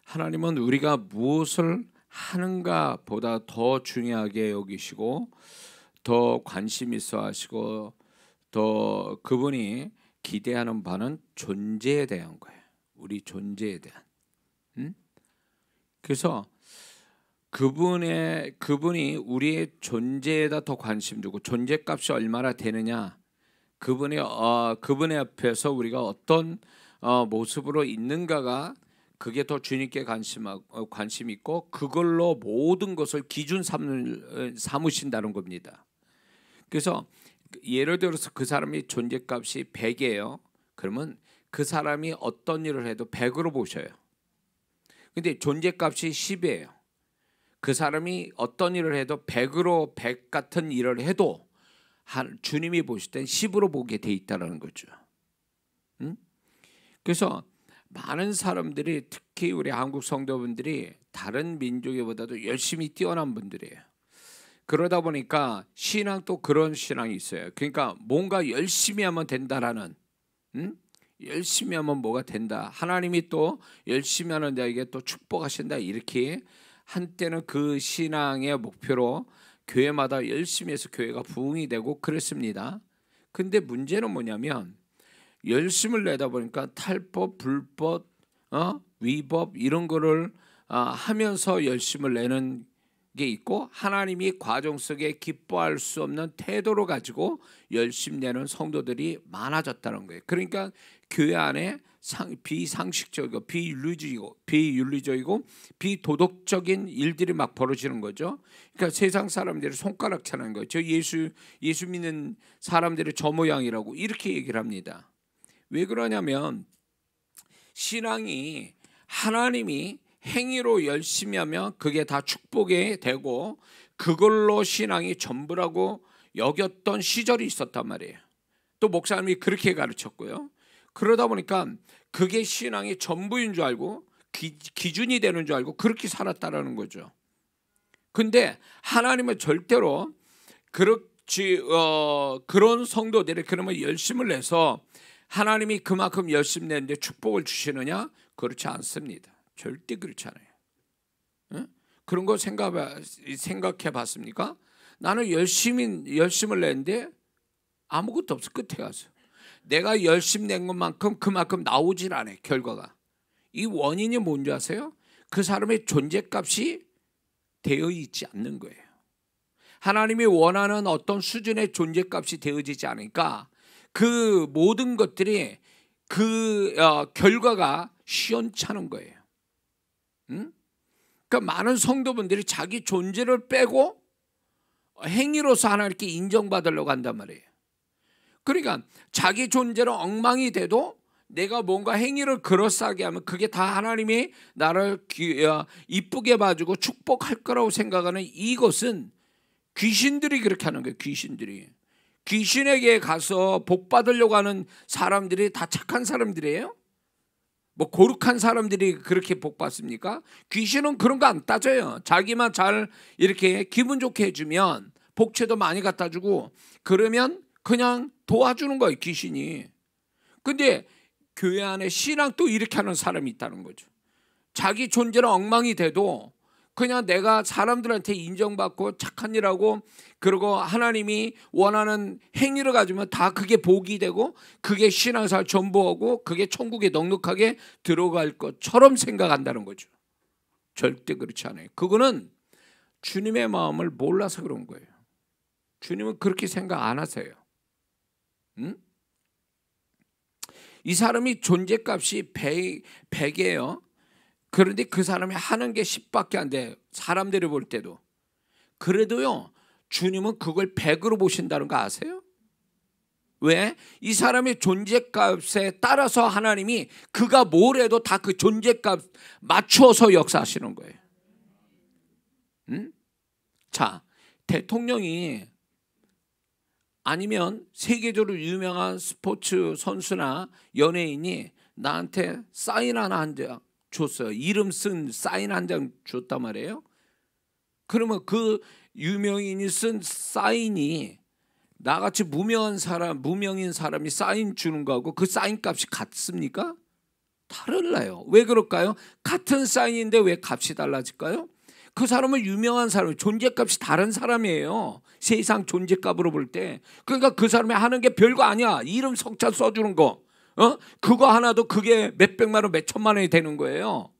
하나님은 우리가 무엇을 하는가 보다 더 중요하게 여기시고 더 관심 있어 하시고 더 그분이 기대하는 바는 존재에 대한 거예요. 우리 존재에 대한. 그래서 그분이 우리의 존재에다 더 관심 두고 존재값이 얼마나 되느냐, 그분의 앞에서 우리가 어떤 모습으로 있는가가 그게 더 주님께 관심 있고 그걸로 모든 것을 기준 삼으신다는 겁니다. 그래서 예를 들어서 그 사람이 존재값이 100이에요. 그러면 그 사람이 어떤 일을 해도 100으로 보셔요. 근데 존재값이 10이에요. 그 사람이 어떤 일을 해도 100으로 100 같은 일을 해도 주님이 보실 땐 10으로 보게 돼 있다는 거죠. 그래서 많은 사람들이, 특히 우리 한국 성도분들이 다른 민족보다도 열심히 뛰어난 분들이에요. 그러다 보니까 신앙도 그런 신앙이 있어요. 그러니까 뭔가 열심히 하면 된다라는, 열심히 하면 뭐가 된다, 하나님이 또 열심히 하는 자에게 또 축복하신다, 이렇게 한때는 그 신앙의 목표로 교회마다 열심히 해서 교회가 부흥이 되고 그랬습니다. 근데 문제는 뭐냐면 열심을 내다 보니까 탈법, 불법, 위법 이런 거를 하면서 열심을 내는 게 있고, 하나님이 과정 속에 기뻐할 수 없는 태도로 가지고 열심 내는 성도들이 많아졌다는 거예요. 그러니까 교회 안에 비상식적이고 비윤리적이고 비도덕적인 일들이 막 벌어지는 거죠. 그러니까 세상 사람들이 손가락 차는 거예요. 저 예수 믿는 사람들의 저 모양이라고 이렇게 얘기를 합니다. 왜 그러냐면 신앙이 하나님이 행위로 열심히 하면 그게 다 축복이 되고 그걸로 신앙이 전부라고 여겼던 시절이 있었단 말이에요. 또 목사님이 그렇게 가르쳤고요. 그러다 보니까 그게 신앙이 전부인 줄 알고 기준이 되는 줄 알고 그렇게 살았다라는 거죠. 근데 하나님은 절대로 그런 성도들이 그러면 열심을 내서 하나님이 그만큼 열심 내는데 축복을 주시느냐? 그렇지 않습니다. 절대 그렇지 않아요. 그런 거 생각해 봤습니까? 나는 열심을 냈는데 아무것도 없어. 끝에 가서 내가 열심 낸 것만큼 그만큼 나오질 않아요. 결과가. 이 원인이 뭔지 아세요? 그 사람의 존재값이 되어 있지 않는 거예요. 하나님이 원하는 어떤 수준의 존재값이 되어지지 않으니까 그 모든 것들이 그 결과가 시원찮은 거예요. 그러니까 많은 성도분들이 자기 존재를 빼고 행위로서 하나님께 인정받으려고 한단 말이에요. 그러니까 자기 존재는 엉망이 돼도 내가 뭔가 행위를 그럴싸하게 하면 그게 다 하나님이 나를 이쁘게 봐주고 축복할 거라고 생각하는 이것은 귀신들이 그렇게 하는 거예요. 귀신에게 가서 복 받으려고 하는 사람들이 다 착한 사람들이에요? 뭐 거룩한 사람들이 그렇게 복 받습니까? 귀신은 그런 거 안 따져요. 자기만 잘 이렇게 기분 좋게 해주면 복채도 많이 갖다 주고 그러면 그냥 도와주는 거예요, 귀신이. 근데 교회 안에 신앙도 이렇게 하는 사람이 있다는 거죠. 자기 존재는 엉망이 돼도 그냥 내가 사람들한테 인정받고 착한 일하고 그리고 하나님이 원하는 행위를 가지면 다 그게 복이 되고 그게 신앙생활 전부하고 그게 천국에 넉넉하게 들어갈 것처럼 생각한다는 거죠. 절대 그렇지 않아요. 그거는 주님의 마음을 몰라서 그런 거예요. 주님은 그렇게 생각 안 하세요. 이 사람이 존재값이 100이에요. 그런데 그 사람이 하는 게 10밖에 안 돼요. 사람들이 볼 때도. 그래도요, 주님은 그걸 100으로 보신다는 거 아세요? 왜? 이 사람의 존재값에 따라서 하나님이 그가 뭘 해도 다 그 존재값 맞춰서 역사하시는 거예요. 자, 대통령이 아니면 세계적으로 유명한 스포츠 선수나 연예인이 나한테 사인 하나 한 장 줬어요. 이름 쓴 사인 한 장 줬단 말이에요. 그러면 그 유명인이 쓴 사인이 나같이 무명인 사람이 사인 주는 거하고 그 사인 값이 같습니까? 달라요. 왜 그럴까요? 같은 사인인데 왜 값이 달라질까요? 그 사람은 유명한 사람, 존재값이 다른 사람이에요. 세상 존재값으로 볼 때. 그러니까 그 사람이 하는 게 별거 아니야. 이름 석자 써주는 거, 그거 하나도 그게 몇백만 원, 몇천만 원이 되는 거예요.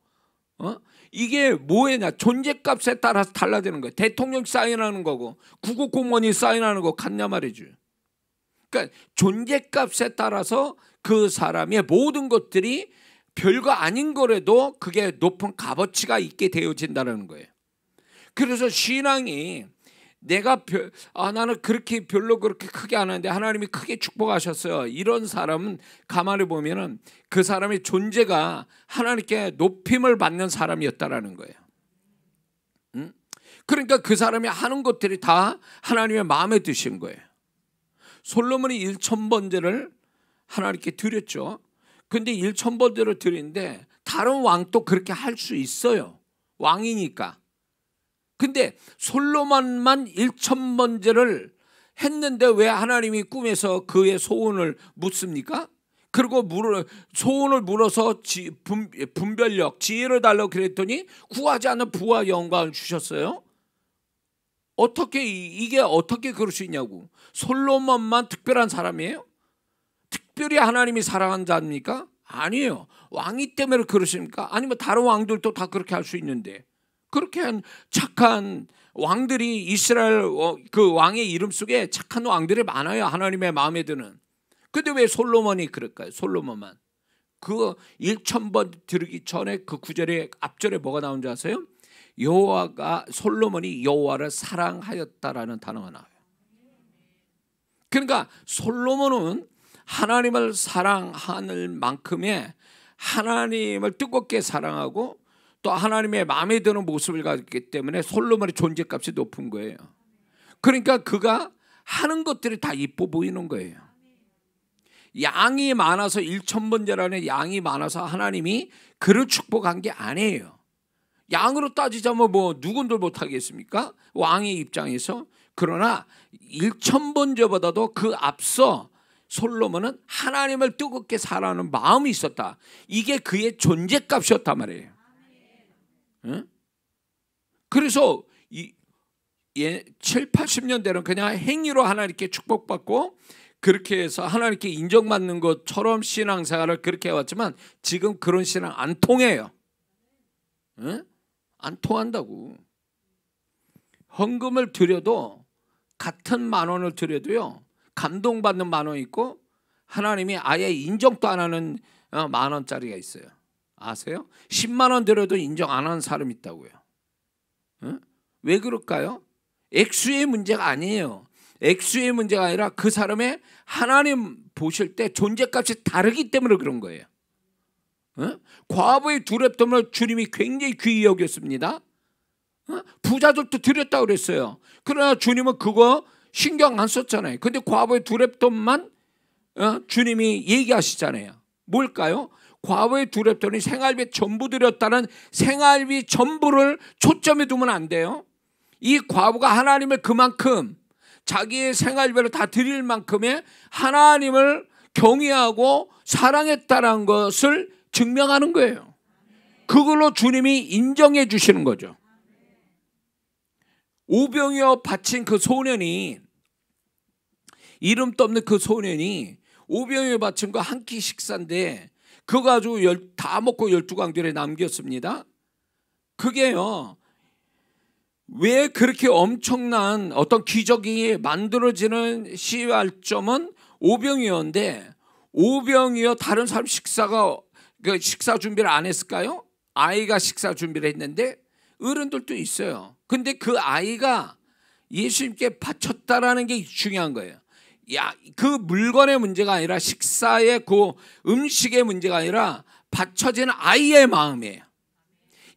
이게 뭐냐? 존재값에 따라서 달라지는 거예요. 대통령 사인하는 거고 국어공무원이 사인하는 거 같냐 말이죠. 그러니까 존재값에 따라서 그 사람의 모든 것들이 별거 아닌 거라도 그게 높은 값어치가 있게 되어진다는 거예요. 그래서 신앙이 내가 나는 그렇게 별로 그렇게 크게 안 하는데 하나님이 크게 축복하셨어요. 이런 사람은 가만히 보면은 그 사람의 존재가 하나님께 높임을 받는 사람이었다라는 거예요. 그러니까 그 사람이 하는 것들이 다 하나님의 마음에 드신 거예요. 솔로몬이 1000번제를 하나님께 드렸죠. 근데 1000번제를 드리는데 다른 왕도 그렇게 할 수 있어요. 왕이니까. 근데 솔로몬만 1000번제를 했는데 왜 하나님이 꿈에서 그의 소원을 묻습니까? 그리고 소원을 물어서 분별력, 지혜를 달라고 그랬더니 구하지 않는 부와 영광을 주셨어요. 이게 어떻게 그럴 수 있냐고. 솔로몬만 특별한 사람이에요? 특별히 하나님이 사랑한 자입니까? 아니에요. 왕이 때문에 그러십니까? 아니면 다른 왕들도 다 그렇게 할 수 있는데. 그렇게 한 착한 왕들이 이스라엘 그 왕의 이름 속에 착한 왕들이 많아요. 하나님의 마음에 드는. 근데 왜 솔로몬이 그럴까요? 솔로몬만. 그 1000번 드리기 전에 그 구절에 앞절에 뭐가 나온 줄 아세요? 솔로몬이 여호와를 사랑하였다라는 단어가 나와요. 그러니까 솔로몬은 하나님을 사랑하는 만큼의 하나님을 뜨겁게 사랑하고 또 하나님의 마음에 드는 모습을 가졌기 때문에 솔로몬의 존재값이 높은 거예요. 그러니까 그가 하는 것들이 다 이뻐 보이는 거예요. 양이 많아서 1000번제라는 양이 많아서 하나님이 그를 축복한 게 아니에요. 양으로 따지자면 뭐 누군들 못하겠습니까? 왕의 입장에서. 그러나 1000번제보다도 그 앞서 솔로몬은 하나님을 뜨겁게 사랑하는 마음이 있었다. 이게 그의 존재값이었단 말이에요. 그래서 7, 80년대는 그냥 행위로 하나님께 축복받고 그렇게 해서 하나님께 인정받는 것처럼 신앙생활을 그렇게 해왔지만 지금 그런 신앙 안 통해요. 안 통한다고. 헌금을 드려도 같은 10,000원을 드려도요 감동받는 10,000원 있고 하나님이 아예 인정도 안 하는 10,000원짜리가 있어요. 아세요? 10만 원 드려도 인정 안 하는 사람 있다고요. 왜 그럴까요? 액수의 문제가 아니에요. 액수의 문제가 아니라 그 사람의 하나님 보실 때 존재값이 다르기 때문에 그런 거예요. 과부의 두 렙돈을 주님이 굉장히 귀히 여겼습니다. 부자들도 드렸다고 그랬어요. 그러나 주님은 그거 신경 안 썼잖아요. 근데 과부의 두 렙돈만 주님이 얘기하시잖아요. 뭘까요? 과부의 두 렙돈이 생활비 전부 드렸다는 생활비 전부를 초점에 두면 안 돼요. 이 과부가 하나님을 그만큼 자기의 생활비를 다 드릴 만큼의 하나님을 경외하고 사랑했다는 것을 증명하는 거예요. 그걸로 주님이 인정해 주시는 거죠. 오병이어 바친 그 소년이, 이름도 없는 그 소년이 오병이어 바친 거 한 끼 식사인데 그거 가지고 다 먹고 12광절에 남겼습니다. 그게요, 왜 그렇게 엄청난 어떤 기적이 만들어지는 시발점은 오병이어인데, 오병이어 다른 사람 그 식사 준비를 안 했을까요? 아이가 식사 준비를 했는데 어른들도 있어요. 근데 그 아이가 예수님께 바쳤다라는 게 중요한 거예요. 그 물건의 문제가 아니라 식사의 그 음식의 문제가 아니라 바쳐지는 아이의 마음이에요.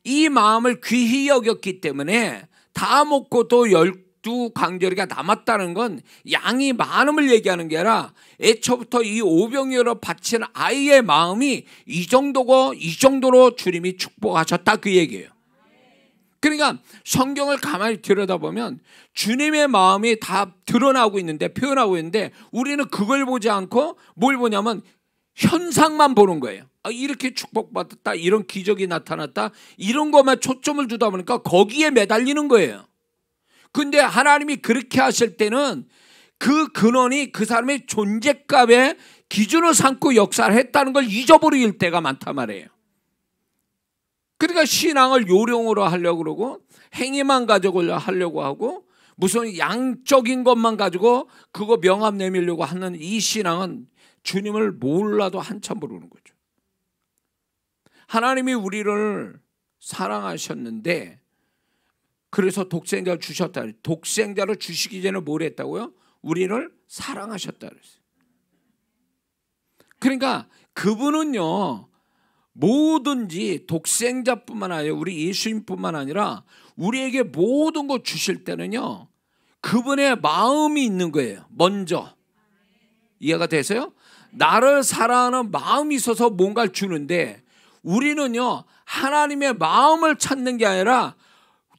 이 마음을 귀히 여겼기 때문에 다 먹고도 12광절이가 남았다는 건 양이 많음을 얘기하는 게 아니라 애초부터 이 오병이어로 바친 아이의 마음이 이 정도고 이 정도로 주님이 축복하셨다 그 얘기예요. 그러니까 성경을 가만히 들여다보면 주님의 마음이 다 드러나고 있는데, 표현하고 있는데 우리는 그걸 보지 않고 뭘 보냐면 현상만 보는 거예요. 이렇게 축복받았다, 이런 기적이 나타났다, 이런 것만 초점을 두다 보니까 거기에 매달리는 거예요. 근데 하나님이 그렇게 하실 때는 그 근원이 그 사람의 존재값의 기준을 삼고 역사를 했다는 걸 잊어버릴 때가 많단 말이에요. 그러니까 신앙을 요령으로 하려고 그러고 행위만 가지고 하려고 하고 무슨 양적인 것만 가지고 그거 명함 내밀려고 하는 이 신앙은 주님을 몰라도 한참 모르는 거죠. 하나님이 우리를 사랑하셨는데 그래서 독생자를 주셨다. 독생자를 주시기 전에 뭘 했다고요? 우리를 사랑하셨다 그랬어요. 그러니까 그분은요, 뭐든지 독생자뿐만 아니라 우리 예수님뿐만 아니라 우리에게 모든 거 주실 때는요, 그분의 마음이 있는 거예요. 먼저 이해가 되세요? 나를 사랑하는 마음이 있어서 뭔가를 주는데 우리는요, 하나님의 마음을 찾는 게 아니라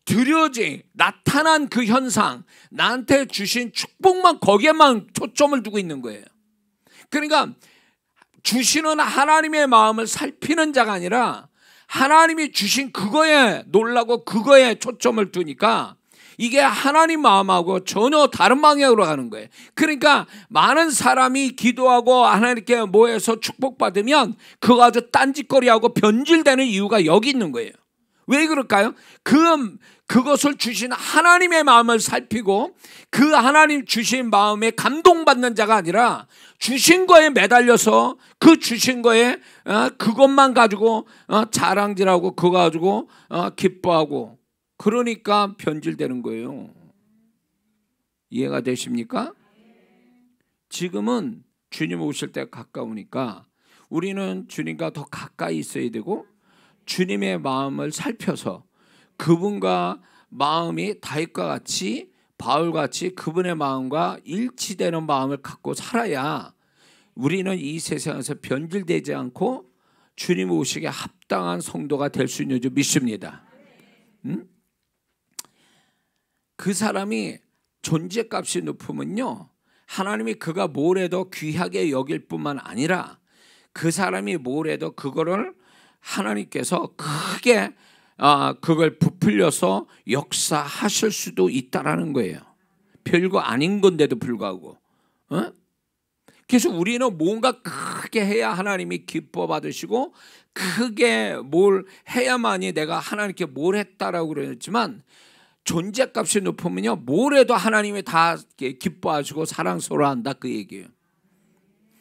드려진 나타난 그 현상, 나한테 주신 축복만 거기에만 초점을 두고 있는 거예요. 그러니까 주시는 하나님의 마음을 살피는 자가 아니라 하나님이 주신 그거에 놀라고 그거에 초점을 두니까 이게 하나님 마음하고 전혀 다른 방향으로 가는 거예요. 그러니까 많은 사람이 기도하고 하나님께 모여서 축복받으면 그거 아주 딴짓거리하고 변질되는 이유가 여기 있는 거예요. 왜 그럴까요? 그것을 주신 하나님의 마음을 살피고 그 하나님 주신 마음에 감동받는 자가 아니라 주신 거에 매달려서 그 주신 거에 그것만 가지고 자랑질하고 그거 가지고 기뻐하고 그러니까 변질되는 거예요. 이해가 되십니까? 지금은 주님 오실 때가 가까우니까 우리는 주님과 더 가까이 있어야 되고 주님의 마음을 살펴서 그분과 마음이 다윗과 같이 바울같이 그분의 마음과 일치되는 마음을 갖고 살아야 우리는 이 세상에서 변질되지 않고 주님 오시기에 합당한 성도가 될 수 있는 줄 믿습니다. 그 사람이 존재값이 높으면요, 하나님이 그가 뭘 해도 귀하게 여길 뿐만 아니라 그 사람이 뭘 해도 그거를 하나님께서 크게 그걸 부풀려서 역사하실 수도 있다라는 거예요. 별거 아닌 건데도 불구하고. 그래서 우리는 뭔가 크게 해야 하나님이 기뻐 받으시고 크게 뭘 해야만이 내가 하나님께 뭘 했다라고 그랬지만 존재값이 높으면요, 뭘 해도 하나님이 다 기뻐하시고 사랑스러워한다 그 얘기예요.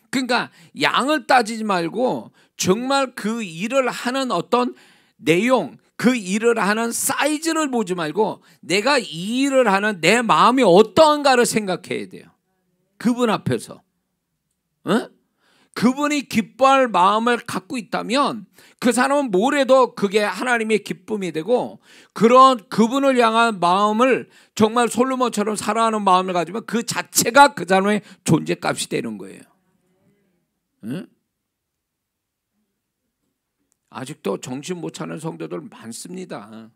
그러니까 양을 따지지 말고 정말 그 일을 하는 어떤 내용, 그 일을 하는 사이즈를 보지 말고 내가 이 일을 하는 내 마음이 어떠한가를 생각해야 돼요. 그분 앞에서. 그분이 기뻐할 마음을 갖고 있다면 그 사람은 뭘 해도 그게 하나님의 기쁨이 되고 그런 그분을 향한 마음을 정말 솔로몬처럼 사랑하는 마음을 가지면 그 자체가 그 사람의 존재값이 되는 거예요. 아직도 정신 못 차리는 성도들 많습니다.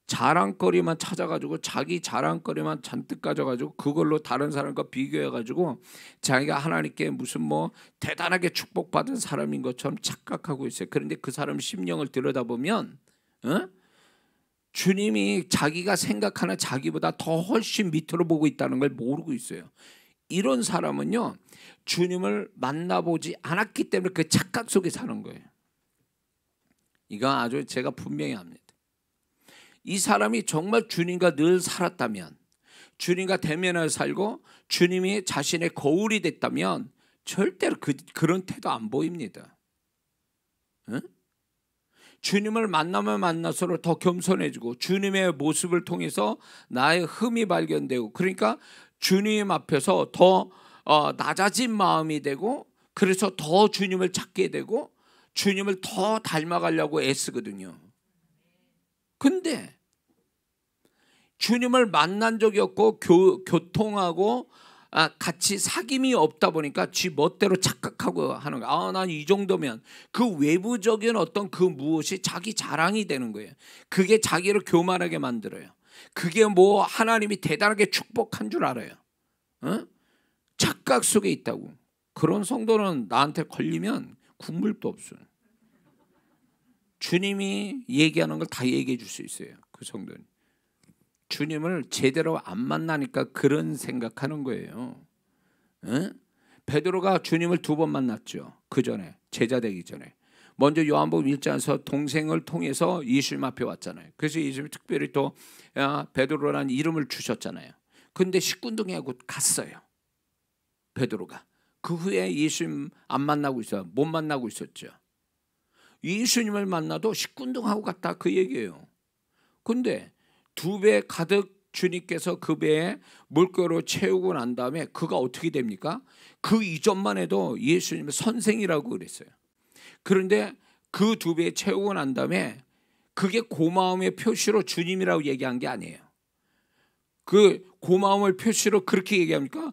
자랑거리만 찾아가지고 자기 자랑거리만 잔뜩 가져가지고 그걸로 다른 사람과 비교해가지고 자기가 하나님께 무슨 뭐 대단하게 축복받은 사람인 것처럼 착각하고 있어요. 그런데 그 사람 심령을 들여다보면 주님이 자기가 생각하는 자기보다 더 훨씬 밑으로 보고 있다는 걸 모르고 있어요. 이런 사람은요, 주님을 만나보지 않았기 때문에 그 착각 속에 사는 거예요. 이거 아주 제가 분명히 합니다. 이 사람이 정말 주님과 늘 살았다면, 주님과 대면을 살고 주님이 자신의 거울이 됐다면 절대로 그런 태도 안 보입니다. 주님을 만나면 만날수록 더 겸손해지고 주님의 모습을 통해서 나의 흠이 발견되고, 그러니까 주님 앞에서 더 낮아진 마음이 되고, 그래서 더 주님을 찾게 되고 주님을 더 닮아가려고 애쓰거든요. 근데 주님을 만난 적이 없고 교통하고 같이 사귐이 없다 보니까 지 멋대로 착각하고 하는 거야. 난 이 정도면, 그 외부적인 어떤 그 무엇이 자기 자랑이 되는 거예요. 그게 자기를 교만하게 만들어요. 그게 뭐 하나님이 대단하게 축복한 줄 알아요. 착각 속에 있다고. 그런 성도는 나한테 걸리면 국물도 없어요. 주님이 얘기하는 걸 다 얘기해 줄 수 있어요. 그 성도는 주님을 제대로 안 만나니까 그런 생각하는 거예요. 응? 베드로가 주님을 2번 만났죠. 그 전에, 제자 되기 전에. 먼저 요한복음 1장에서 동생을 통해서 예수님 앞에 왔잖아요. 그래서 예수님이 특별히 또 베드로라는 이름을 주셨잖아요. 근데 시꾼둥이하고 갔어요. 베드로가. 그 후에 예수님 안 만나고 있어요. 못 만나고 있었죠. 예수님을 만나도 시꾼둥하고 갔다, 그 얘기예요. 근데 2배 가득 주님께서 그 배에 물가로 채우고 난 다음에 그가 어떻게 됩니까? 그 이전만 해도 예수님을 선생이라고 그랬어요. 그런데 그 2배 채우고 난 다음에 그게 고마움의 표시로 주님이라고 얘기한 게 아니에요. 그 고마움을 표시로 그렇게 얘기합니까?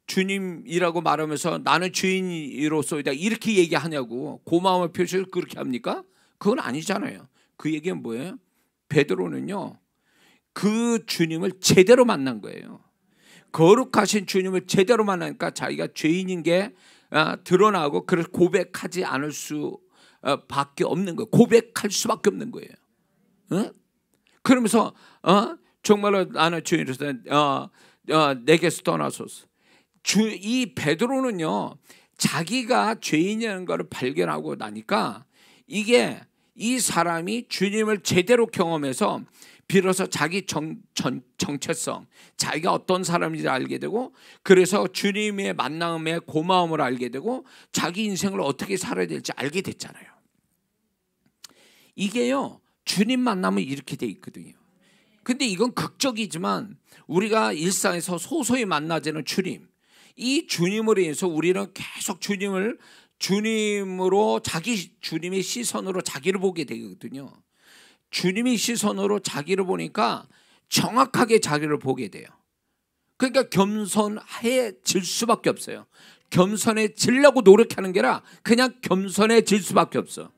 주님이라고 말하면서 나는 주인으로서이다 이렇게 얘기하냐고. 고마움을 표시로 그렇게 합니까? 그건 아니잖아요. 그 얘기는 뭐예요? 베드로는요, 그 주님을 제대로 만난 거예요. 거룩하신 주님을 제대로 만나니까 자기가 죄인인 게 드러나고 그걸 고백하지 않을 수 밖에 없는 거예요. 고백할 수밖에 없는 거예요. 응? 그러면서 정말로 나는 주인으로서 내게서 떠나소서. 이 베드로는요, 자기가 죄인이라는 것을 발견하고 나니까 이게 이 사람이 주님을 제대로 경험해서 비로소 자기 정체성, 자기가 어떤 사람인지 알게 되고, 그래서 주님의 만남의 고마움을 알게 되고 자기 인생을 어떻게 살아야 될지 알게 됐잖아요. 이게요, 주님 만나면 이렇게 돼 있거든요. 근데 이건 극적이지만 우리가 일상에서 소소히 만나지는 주님, 이 주님으로 인해서 우리는 계속 주님으로 주님의 시선으로 자기를 보게 되거든요. 주님의 시선으로 자기를 보니까 정확하게 자기를 보게 돼요. 그러니까 겸손해질 수밖에 없어요. 겸손해지려고 노력하는 게 아니라 그냥 겸손해질 수밖에 없어.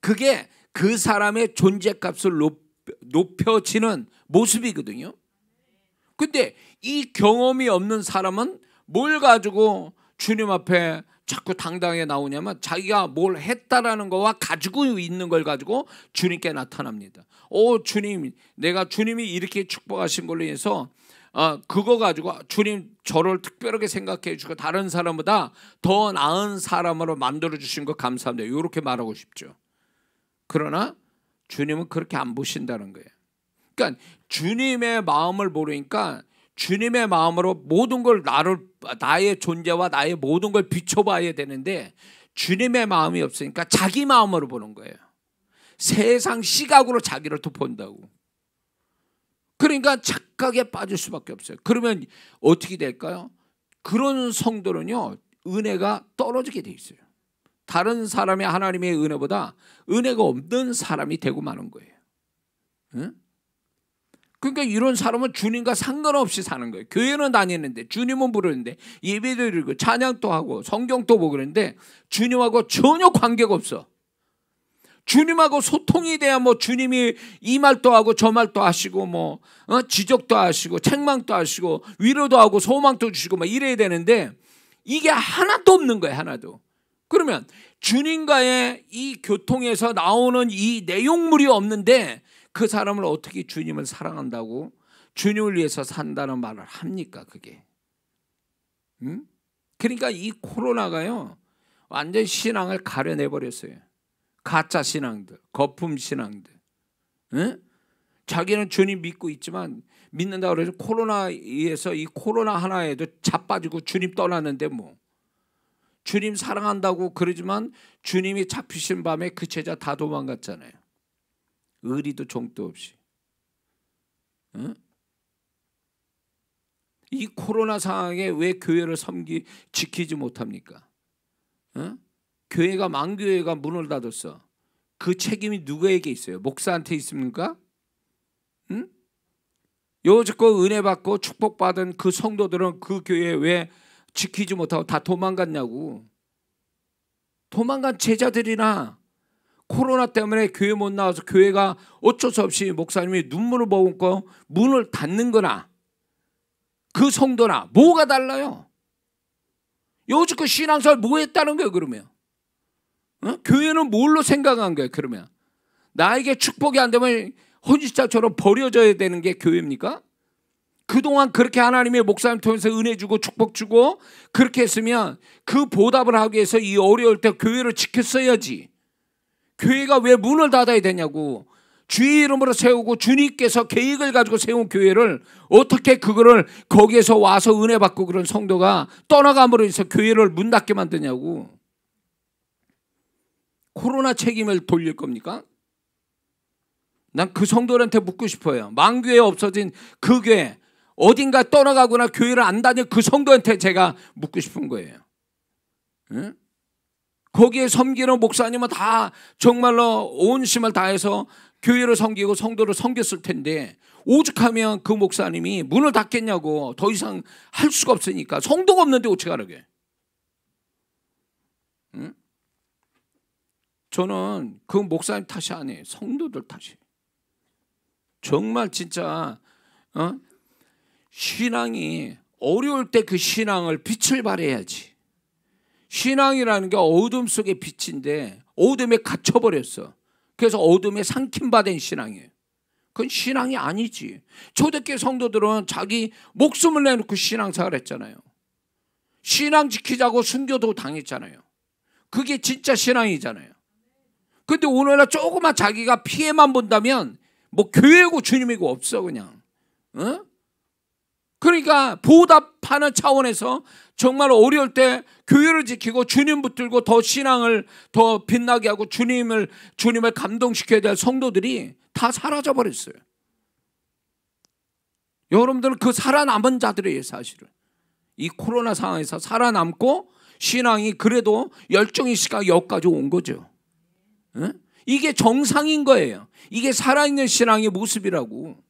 그게 그 사람의 존재값을 높여지는 모습이거든요. 근데 이 경험이 없는 사람은 뭘 가지고 주님 앞에 자꾸 당당하게 나오냐면 자기가 뭘 했다라는 거와 가지고 있는 걸 가지고 주님께 나타납니다. 주님, 내가 주님이 이렇게 축복하신 걸로 인해서 그거 가지고 주님 저를 특별하게 생각해 주고 다른 사람보다 더 나은 사람으로 만들어 주신 거 감사합니다. 이렇게 말하고 싶죠. 그러나 주님은 그렇게 안 보신다는 거예요. 그러니까 주님의 마음을 모르니까 주님의 마음으로 모든 걸 나의 존재와 나의 모든 걸 비춰봐야 되는데 주님의 마음이 없으니까 자기 마음으로 보는 거예요. 세상 시각으로 자기를 또 본다고. 그러니까 착각에 빠질 수밖에 없어요. 그러면 어떻게 될까요? 그런 성도는요, 은혜가 떨어지게 돼 있어요. 다른 사람의 하나님의 은혜보다 은혜가 없는 사람이 되고 마는 거예요. 응? 그러니까 이런 사람은 주님과 상관없이 사는 거예요. 교회는 다니는데, 주님은 부르는데, 예배도 드리고 찬양도 하고 성경도 보고 그러는데 주님하고 전혀 관계가 없어. 주님하고 소통이 돼야 뭐 주님이 이 말도 하고 저 말도 하시고 뭐 지적도 하시고 책망도 하시고 위로도 하고 소망도 주시고 막 이래야 되는데 이게 하나도 없는 거예요. 하나도. 그러면 주님과의 이 교통에서 나오는 이 내용물이 없는데 그 사람을 어떻게 주님을 사랑한다고 주님을 위해서 산다는 말을 합니까? 그게. 응? 그러니까 이 코로나가요, 완전 신앙을 가려내버렸어요. 가짜 신앙들, 거품 신앙들. 응? 자기는 주님 믿고 있지만 믿는다고 그래서 코로나에서 이 코로나 하나에도 자빠지고 주님 떠났는데 뭐. 주님 사랑한다고 그러지만 주님이 잡히신 밤에 그 제자 다 도망갔잖아요. 의리도 종도 없이. 응? 이 코로나 상황에 왜 교회를 지키지 못합니까? 응? 교회가 망교회가 문을 닫았어. 그 책임이 누구에게 있어요? 목사한테 있습니까? 응? 여지껏 은혜 받고 축복받은 그 성도들은 그 교회에 왜 지키지 못하고 다 도망갔냐고. 도망간 제자들이나 코로나 때문에 교회 못 나와서 교회가 어쩔 수 없이 목사님이 눈물을 머금고 문을 닫는 거나 그 성도나 뭐가 달라요? 여지껏 신앙생활 뭐 했다는 거예요 그러면? 교회는 뭘로 생각한 거예요 그러면? 나에게 축복이 안 되면 혼신자처럼 버려져야 되는 게 교회입니까? 그동안 그렇게 하나님의 목사님 통해서 은혜 주고 축복 주고 그렇게 했으면 그 보답을 하기 위해서 이 어려울 때 교회를 지켰어야지. 교회가 왜 문을 닫아야 되냐고. 주의 이름으로 세우고 주님께서 계획을 가지고 세운 교회를 어떻게 그거를 거기에서 와서 은혜 받고 그런 성도가 떠나감으로 해서 교회를 문 닫게 만드냐고. 코로나 책임을 돌릴 겁니까? 난 그 성도들한테 묻고 싶어요. 망교회 없어진 그 교회 어딘가 떠나가거나 교회를 안 다녀 그 성도한테 제가 묻고 싶은 거예요. 응? 거기에 섬기는 목사님은 다 정말로 온 힘을 다해서 교회를 섬기고 성도를 섬겼을 텐데 오죽하면 그 목사님이 문을 닫겠냐고. 더 이상 할 수가 없으니까. 성도가 없는데 어떻게 하라게. 응? 저는 그 목사님 탓이 아니에요. 성도들 탓이에요. 정말 진짜 신앙이 어려울 때 그 신앙을 빛을 발해야지. 신앙이라는 게 어둠 속의 빛인데 어둠에 갇혀버렸어. 그래서 어둠에 삼킴받은 신앙이에요. 그건 신앙이 아니지. 초대교회 성도들은 자기 목숨을 내놓고 신앙생활 했잖아요. 신앙 지키자고 순교도 당했잖아요. 그게 진짜 신앙이잖아요. 근데 오늘날 조금만 자기가 피해만 본다면 뭐 교회고 주님이고 없어 그냥. 그러니까 보답하는 차원에서 정말 어려울 때 교회를 지키고 주님 붙들고 더 신앙을 더 빛나게 하고 주님을 감동시켜야 될 성도들이 다 사라져 버렸어요. 여러분들은 그 살아남은 자들이에요. 사실은 이 코로나 상황에서 살아남고 신앙이 그래도 열정이 있으니까 여기까지 온 거죠. 이게 정상인 거예요. 이게 살아있는 신앙의 모습이라고.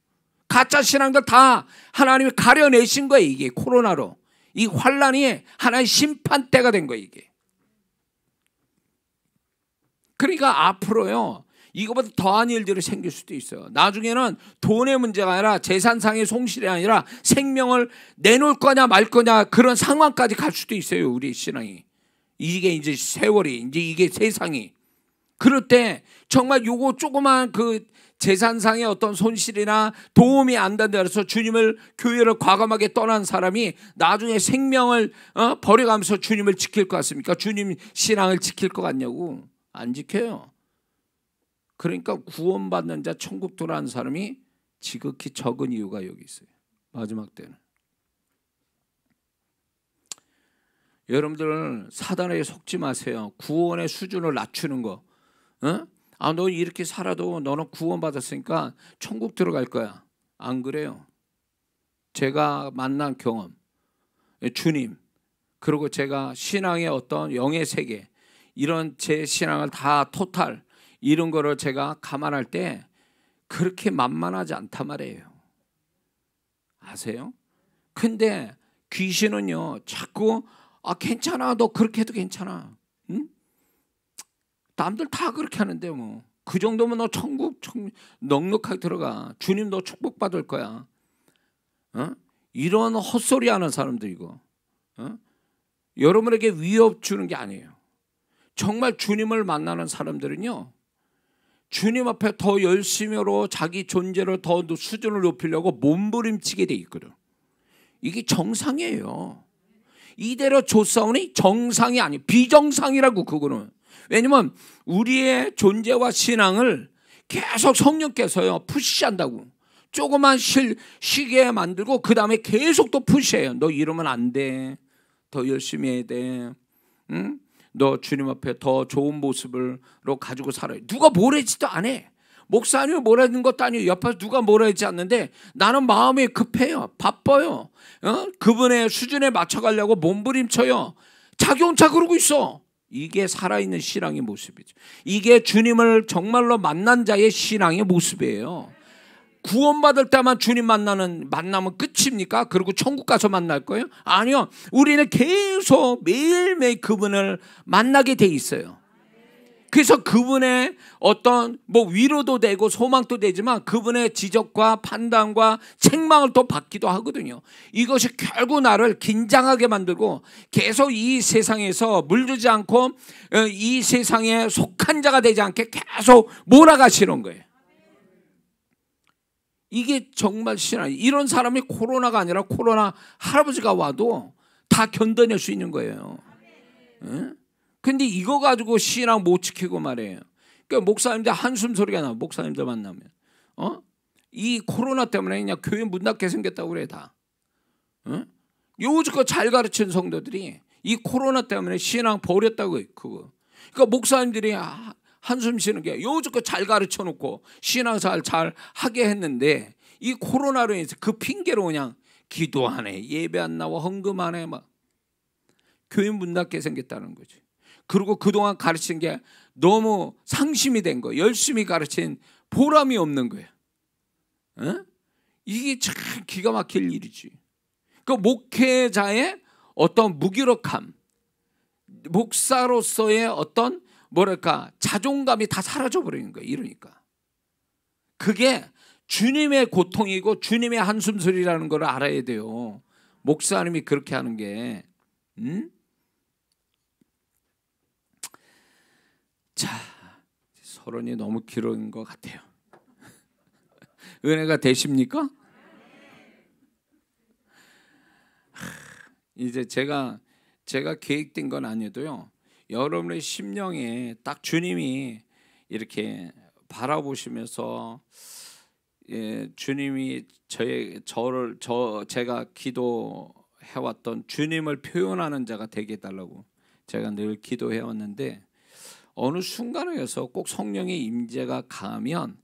가짜 신앙들 다 하나님이 가려내신 거예요. 이게 코로나로. 이 환란이 하나의 심판대가 된 거예요. 이게. 그러니까 앞으로요. 이거보다 더한 일들이 생길 수도 있어요. 나중에는 돈의 문제가 아니라 재산상의 손실이 아니라 생명을 내놓을 거냐 말 거냐 그런 상황까지 갈 수도 있어요. 우리 신앙이. 이게 이제 세월이 이제 이게 세상이. 그럴 때 정말 요거 조그만 그 재산상의 어떤 손실이나 도움이 안 된다 해서 주님을 교회를 과감하게 떠난 사람이 나중에 생명을 버려가면서 주님을 지킬 것 같습니까? 주님 신앙을 지킬 것 같냐고. 안 지켜요. 그러니까 구원받는 자 천국 들어가는 사람이 지극히 적은 이유가 여기 있어요. 마지막 때는. 여러분들 사단에 속지 마세요. 구원의 수준을 낮추는 거. 너 이렇게 살아도 너는 구원받았으니까 천국 들어갈 거야. 안 그래요. 제가 만난 경험, 주님, 그리고 제가 신앙의 어떤 영의 세계, 이런 제 신앙을 다 토탈 이런 거를 제가 감안할 때 그렇게 만만하지 않단 말이에요. 아세요? 근데 귀신은요 자꾸 괜찮아, 너 그렇게 해도 괜찮아. 응? 남들 다 그렇게 하는데 뭐 그 정도면 너 천국 넉넉하게 들어가. 주님 너 축복받을 거야. 이런 헛소리 하는 사람들이고 여러분에게 위협 주는 게 아니에요. 정말 주님을 만나는 사람들은요 주님 앞에 더 열심히로 자기 존재를 더 수준을 높이려고 몸부림치게 돼 있거든. 이게 정상이에요. 이대로 조사오니 정상이 아니 비정상이라고. 그거는 왜냐면 우리의 존재와 신앙을 계속 성령께서요 푸시한다고. 조그만 쉬게 만들고 그 다음에 계속 또 푸시해요. 너 이러면 안 돼. 더 열심히 해야 돼. 응? 너 주님 앞에 더 좋은 모습으로 가지고 살아요. 누가 뭐라지도 안 해. 목사님이 뭐라는 것도 아니에요. 옆에서 누가 뭐라 하지 않는데 나는 마음이 급해요. 바빠요. 그분의 수준에 맞춰가려고 몸부림쳐요. 자기 혼자 그러고 있어. 이게 살아있는 신앙의 모습이죠. 이게 주님을 정말로 만난 자의 신앙의 모습이에요. 구원받을 때만 주님 만나면 끝입니까? 그리고 천국 가서 만날 거예요? 아니요. 우리는 계속 매일매일 그분을 만나게 돼 있어요. 그래서 그분의 어떤 뭐 위로도 되고 소망도 되지만 그분의 지적과 판단과 책망을 또 받기도 하거든요. 이것이 결국 나를 긴장하게 만들고 계속 이 세상에서 물들지 않고 이 세상에 속한 자가 되지 않게 계속 몰아가시는 거예요. 이게 정말 신앙. 이런 사람이 코로나가 아니라 코로나 할아버지가 와도 다 견뎌낼 수 있는 거예요. 근데 이거 가지고 신앙 못 지키고 말이에요. 그러니까 목사님들 한숨 소리가 나. 목사님들 만나면 이 코로나 때문에 그냥 교회 문 닫게 생겼다고 그래 다. 요즘껏 잘 가르친 성도들이 이 코로나 때문에 신앙 버렸다고 그거. 그러니까 목사님들이 한숨 쉬는 게 요즘껏 잘 가르쳐 놓고 신앙생활 잘 하게 했는데 이 코로나로 인해서 그 핑계로 그냥 기도 안 해, 예배 안 나와, 헌금 안 해, 막 교회 문 닫게 생겼다는 거지. 그리고 그동안 가르친 게 너무 상심이 된 거, 열심히 가르친 보람이 없는 거예요. 이게 참 기가 막힐 일이지. 그 목회자의 어떤 무기력함, 목사로서의 어떤 뭐랄까 자존감이 다 사라져 버리는 거예요. 이러니까 그게 주님의 고통이고 주님의 한숨소리라는 걸 알아야 돼요. 목사님이 그렇게 하는 게. 자, 서론이 너무 길은 것 같아요. 은혜가 되십니까? 이제 제가 계획된 건 아니도요. 여러분의 심령에 딱 주님이 이렇게 바라보시면서 주님이 제가 기도해왔던 주님을 표현하는 자가 되게 해달라고 제가 늘 기도해왔는데 어느 순간에서 꼭 성령의 임재가 강하면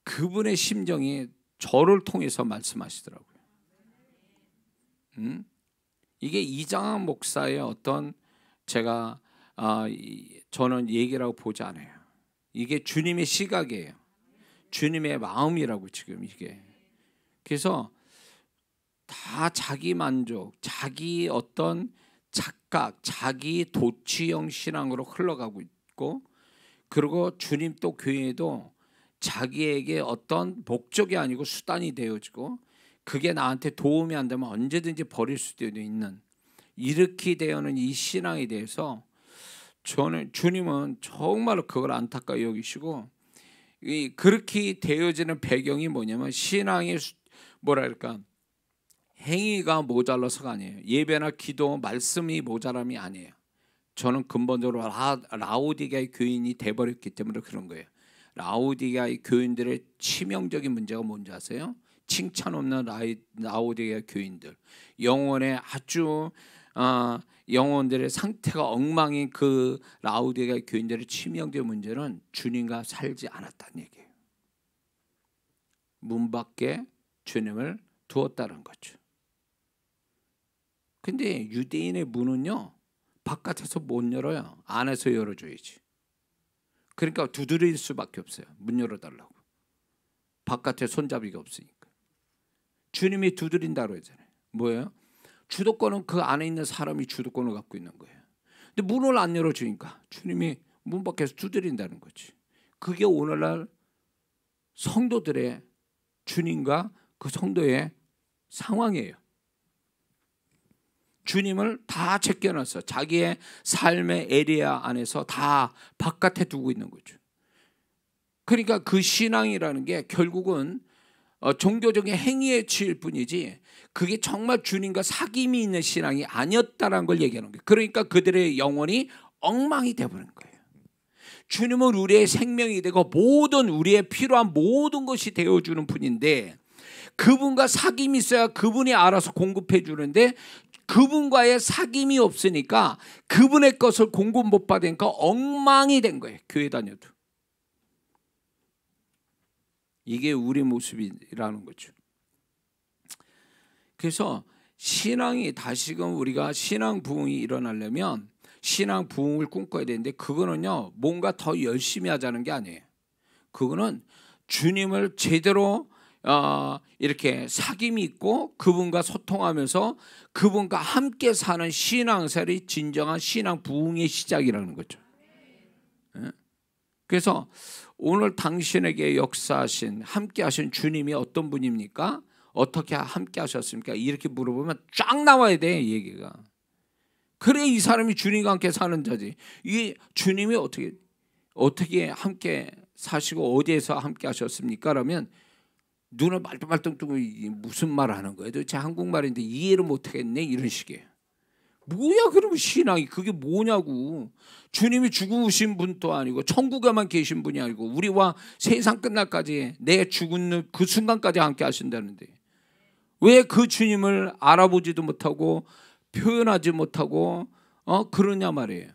그분의 심정이 저를 통해서 말씀하시더라고요. 이게 이장한 목사의 어떤 저는 얘기라고 보지 않아요. 이게 주님의 시각이에요. 주님의 마음이라고 지금 이게. 그래서 다 자기 만족, 자기 어떤 착각, 자기 도취형 신앙으로 흘러가고 있고, 그리고 주님 또 교회도 자기에게 어떤 목적이 아니고 수단이 되어지고 그게 나한테 도움이 안 되면 언제든지 버릴 수도 있는 이렇게 되어는 이 신앙에 대해서 저는 주님은 정말로 그걸 안타까이 여기시고 그렇게 되어지는 배경이 뭐냐면 신앙의 뭐랄까 행위가 모자라서가 아니에요. 예배나 기도, 말씀이 모자람이 아니에요. 저는 근본적으로 라오디게아의 교인이 돼버렸기 때문에 그런 거예요. 라오디게아의 교인들의 치명적인 문제가 뭔지 아세요? 칭찬 없는 라오디게아 교인들, 영혼의 아주 영혼들의 상태가 엉망인 그 라오디게아 교인들의 치명적인 문제는 주님과 살지 않았다는 얘기예요. 문 밖에 주님을 두었다는 거죠. 근데 유대인의 문은요 바깥에서 못 열어요. 안에서 열어줘야지. 그러니까 두드릴 수밖에 없어요. 문 열어달라고. 바깥에 손잡이가 없으니까. 주님이 두드린다고 하잖아요. 뭐예요? 주도권은 그 안에 있는 사람이 주도권을 갖고 있는 거예요. 근데 문을 안 열어주니까 주님이 문 밖에서 두드린다는 거지. 그게 오늘날 성도들의 주님과 그 성도의 상황이에요. 주님을 다 제껴놨어. 자기의 삶의 에리아 안에서 다 바깥에 두고 있는 거죠. 그러니까 그 신앙이라는 게 결국은 종교적인 행위에 치일 뿐이지 그게 정말 주님과 사귐이 있는 신앙이 아니었다는 걸 얘기하는 거예요. 그러니까 그들의 영혼이 엉망이 되어버린 거예요. 주님은 우리의 생명이 되고 모든 우리의 필요한 모든 것이 되어주는 분인데 그분과 사귐이 있어야 그분이 알아서 공급해 주는데 그분과의 사귐이 없으니까 그분의 것을 공급 못 받으니까 엉망이 된 거예요. 교회 다녀도. 이게 우리 모습이라는 거죠. 그래서 신앙이 다시금 우리가 신앙 부흥이 일어나려면 신앙 부흥을 꿈꿔야 되는데 그거는요 뭔가 더 열심히 하자는 게 아니에요. 그거는 주님을 제대로 이렇게 사귐이 있고 그분과 소통하면서 그분과 함께 사는 신앙생활이 진정한 신앙 부흥의 시작이라는 거죠. 그래서 오늘 당신에게 역사하신 함께 하신 주님이 어떤 분입니까? 어떻게 함께 하셨습니까? 이렇게 물어보면 쫙 나와야 돼, 이 얘기가. 그래 이 사람이 주님과 함께 사는 자지. 이 주님이 어떻게 함께 사시고 어디에서 함께 하셨습니까? 그러면 눈을 말똥말똥 뜨고 무슨 말을 하는 거예요? 도대체 한국말인데 이해를 못하겠네, 이런 식이에요. 뭐야 그러면 신앙이 그게 뭐냐고. 주님이 죽으신 분도 아니고 천국에만 계신 분이 아니고 우리와 세상 끝날까지 내 죽는 그 순간까지 함께 하신다는데 왜 그 주님을 알아보지도 못하고 표현하지 못하고 그러냐 말이에요.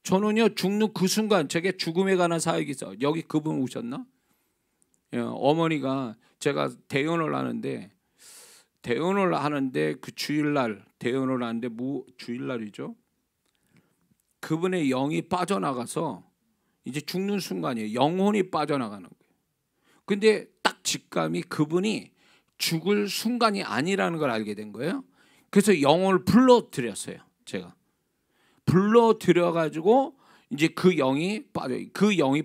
저는요 죽는 그 순간, 제게 죽음에 관한 사역이 있어. 여기 그분 오셨나? 예, 어머니가 제가 대연을 하는데 그 주일날 대연을 하는데 주일날이죠. 그분의 영이 빠져나가서 이제 죽는 순간이에요. 영혼이 빠져나가는 거예요. 근데 딱 직감이 그분이 죽을 순간이 아니라는 걸 알게 된 거예요. 그래서 영혼을 불러들였어요. 제가 불러들여가지고 이제 그 영이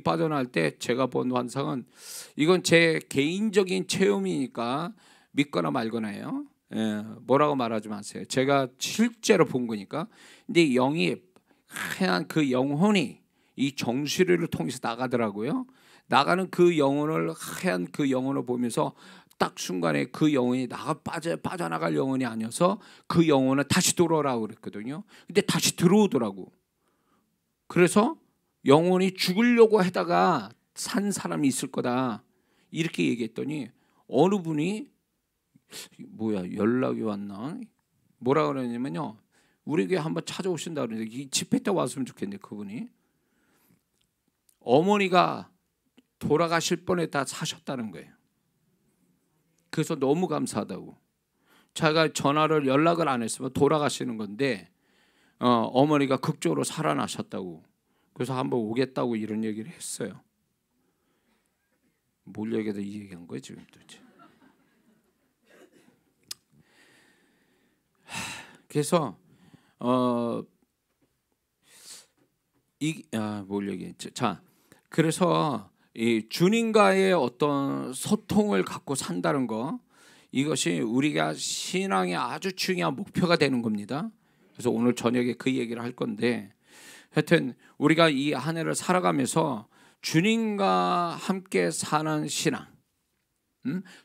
빠져나갈 때 제가 본 환상은, 이건 제 개인적인 체험이니까 믿거나 말거나요. 예, 뭐라고 말하지 마세요. 제가 실제로 본 거니까. 근데 영이 하얀 그 영혼이 이 정수리를 통해서 나가더라고요. 나가는 그 영혼을, 하얀 그 영혼을 보면서 딱 순간에 그 영혼이 빠져나갈 영혼이 아니어서 그 영혼은 다시 돌아오라고 그랬거든요. 근데 다시 들어오더라고. 그래서 영혼이 죽으려고 하다가 산 사람이 있을 거다 이렇게 얘기했더니 어느 분이 뭐야 연락이 왔나 뭐라 그러냐면요, 우리 교회 한번 찾아오신다 그러는데 이 집회 때 왔으면 좋겠네. 그분이 어머니가 돌아가실 뻔했다 사셨다는 거예요. 그래서 너무 감사하다고. 제가 연락을 안 했으면 돌아가시는 건데 어머니가 극적으로 살아나셨다고. 그래서 한번 오겠다고 이런 얘기를 했어요. 뭘 얘기해도 이 얘기한 거예요 지금 도대체. 그래서 뭘 얘기했지? 자, 그래서 이 주님과의 어떤 소통을 갖고 산다는 거, 이것이 우리가 신앙의 아주 중요한 목표가 되는 겁니다. 그래서 오늘 저녁에 그 얘기를 할 건데, 하여튼 우리가 이 한 해를 살아가면서 주님과 함께 사는 신앙,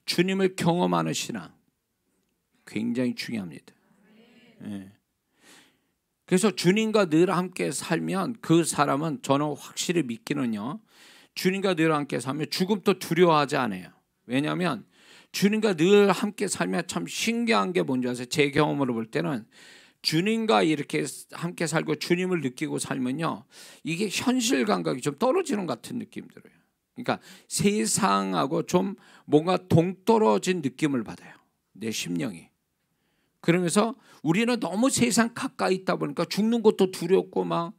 주님을 경험하는 신앙 굉장히 중요합니다. 예. 그래서 주님과 늘 함께 살면 그 사람은, 저는 확실히 믿기는요, 주님과 늘 함께 살면 죽음도 두려워하지 않아요. 왜냐하면 주님과 늘 함께 살면 참 신기한 게 뭔지 아세요? 제 경험으로 볼 때는 주님과 이렇게 함께 살고 주님을 느끼고 살면요, 이게 현실 감각이 좀 떨어지는 것 같은 느낌 들어요. 그러니까 세상하고 좀 뭔가 동떨어진 느낌을 받아요, 내 심령이. 그러면서 우리는 너무 세상 가까이 있다 보니까 죽는 것도 두렵고 막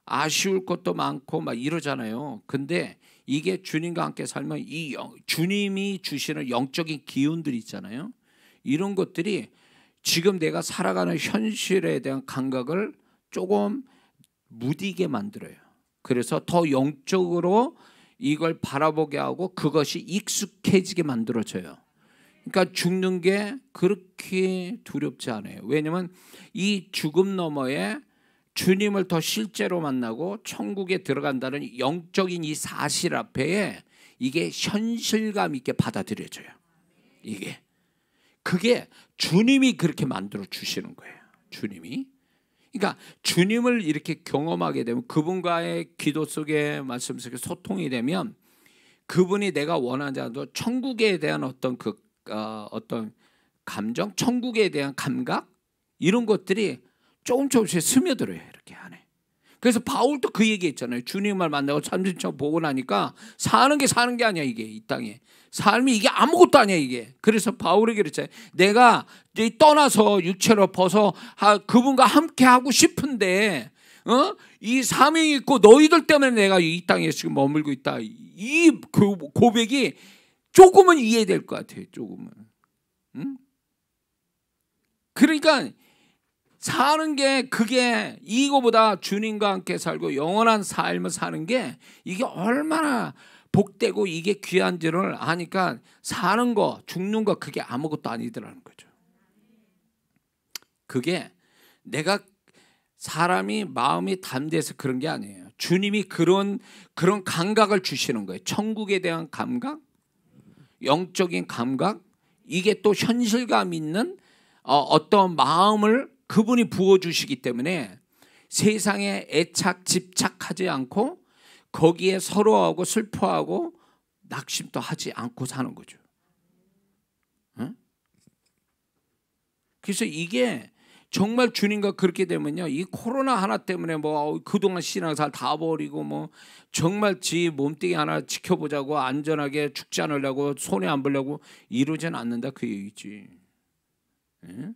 아쉬울 것도 많고 막 이러잖아요. 근데 이게 주님과 함께 살면 이 주님이 주시는 영적인 기운들이 있잖아요. 이런 것들이 지금 내가 살아가는 현실에 대한 감각을 조금 무디게 만들어요. 그래서 더 영적으로 이걸 바라보게 하고 그것이 익숙해지게 만들어져요. 그러니까 죽는 게 그렇게 두렵지 않아요. 왜냐하면 이 죽음 너머에 주님을 더 실제로 만나고 천국에 들어간다는 영적인 이 사실 앞에 이게 현실감 있게 받아들여져요. 그게 주님이 그렇게 만들어 주시는 거예요. 주님이. 그러니까 주님을 이렇게 경험하게 되면, 그분과의 기도 속에 말씀 속에 소통이 되면, 그분이 내가 원하지 않아도 천국에 대한 어떤 어떤 감정, 천국에 대한 감각, 이런 것들이 조금씩 스며들어요, 이렇게 안에. 그래서 바울도 그 얘기했잖아요. 주님을 만나고 참진처럼 보고 나니까 사는 게 아니야, 이게 이 땅에. 삶이 이게 아무것도 아니야, 이게. 그래서 바울에게 그랬잖아요. 내가 떠나서 육체로 벗어 그분과 함께 하고 싶은데 이 사명이 있고 너희들 때문에 내가 이 땅에 지금 머물고 있다. 이 고백이 조금은 이해될 것 같아요, 조금은. 그러니까 사는 게 그게 이거보다 주님과 함께 살고 영원한 삶을 사는 게 이게 얼마나 복되고 이게 귀한지를 아니까 사는 거 죽는 거 그게 아무것도 아니더라는 거죠. 그게 내가 사람이 마음이 담대해서 그런 게 아니에요. 주님이 그런 감각을 주시는 거예요. 천국에 대한 감각, 영적인 감각, 이게 또 현실감 있는 어떤 마음을 그분이 부어주시기 때문에 세상에 애착, 집착하지 않고 거기에 서러워하고 슬퍼하고 낙심도 하지 않고 사는 거죠. 응? 그래서 이게 정말 주님과 그렇게 되면요, 이 코로나 하나 때문에 뭐 그동안 신앙생활 다 버리고 뭐 정말 지 몸뚱이 하나 지켜보자고 안전하게 죽지 않으려고 손해 안 보려고 이러진 않는다 그 얘기지. 응?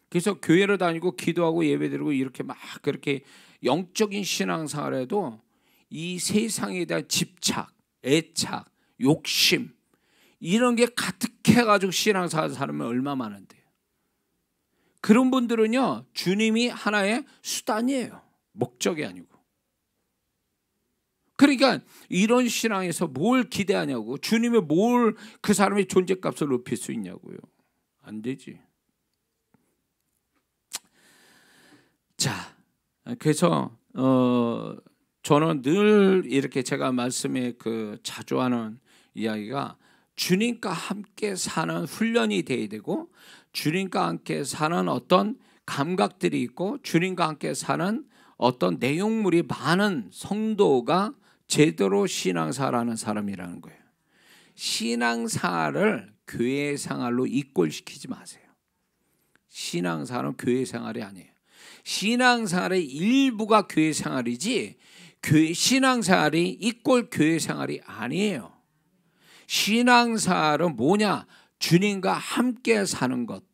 그래서 교회를 다니고 기도하고 예배드리고 이렇게 막 그렇게 영적인 신앙생활에도 이 세상에 대한 집착, 애착, 욕심 이런 게 가득해가지고 신앙생활 살면 얼마 많은데요. 그런 분들은요, 주님이 하나의 수단이에요. 목적이 아니고. 그러니까 이런 신앙에서 뭘 기대하냐고, 주님이 뭘 그 사람의 존재값을 높일 수 있냐고요. 안 되지. 자, 그래서 저는 늘 이렇게 제가 말씀에 자주 하는 이야기가 주님과 함께 사는 훈련이 돼야 되고 주님과 함께 사는 어떤 감각들이 있고 주님과 함께 사는 어떤 내용물이 많은 성도가 제대로 신앙생활하는 사람이라는 거예요. 신앙생활을 교회 생활로 이꼴시키지 마세요. 신앙생활은 교회 생활이 아니에요. 신앙생활의 일부가 교회 생활이지 신앙생활이 이꼴 교회 생활이 아니에요. 신앙생활은 뭐냐? 주님과 함께 사는 것.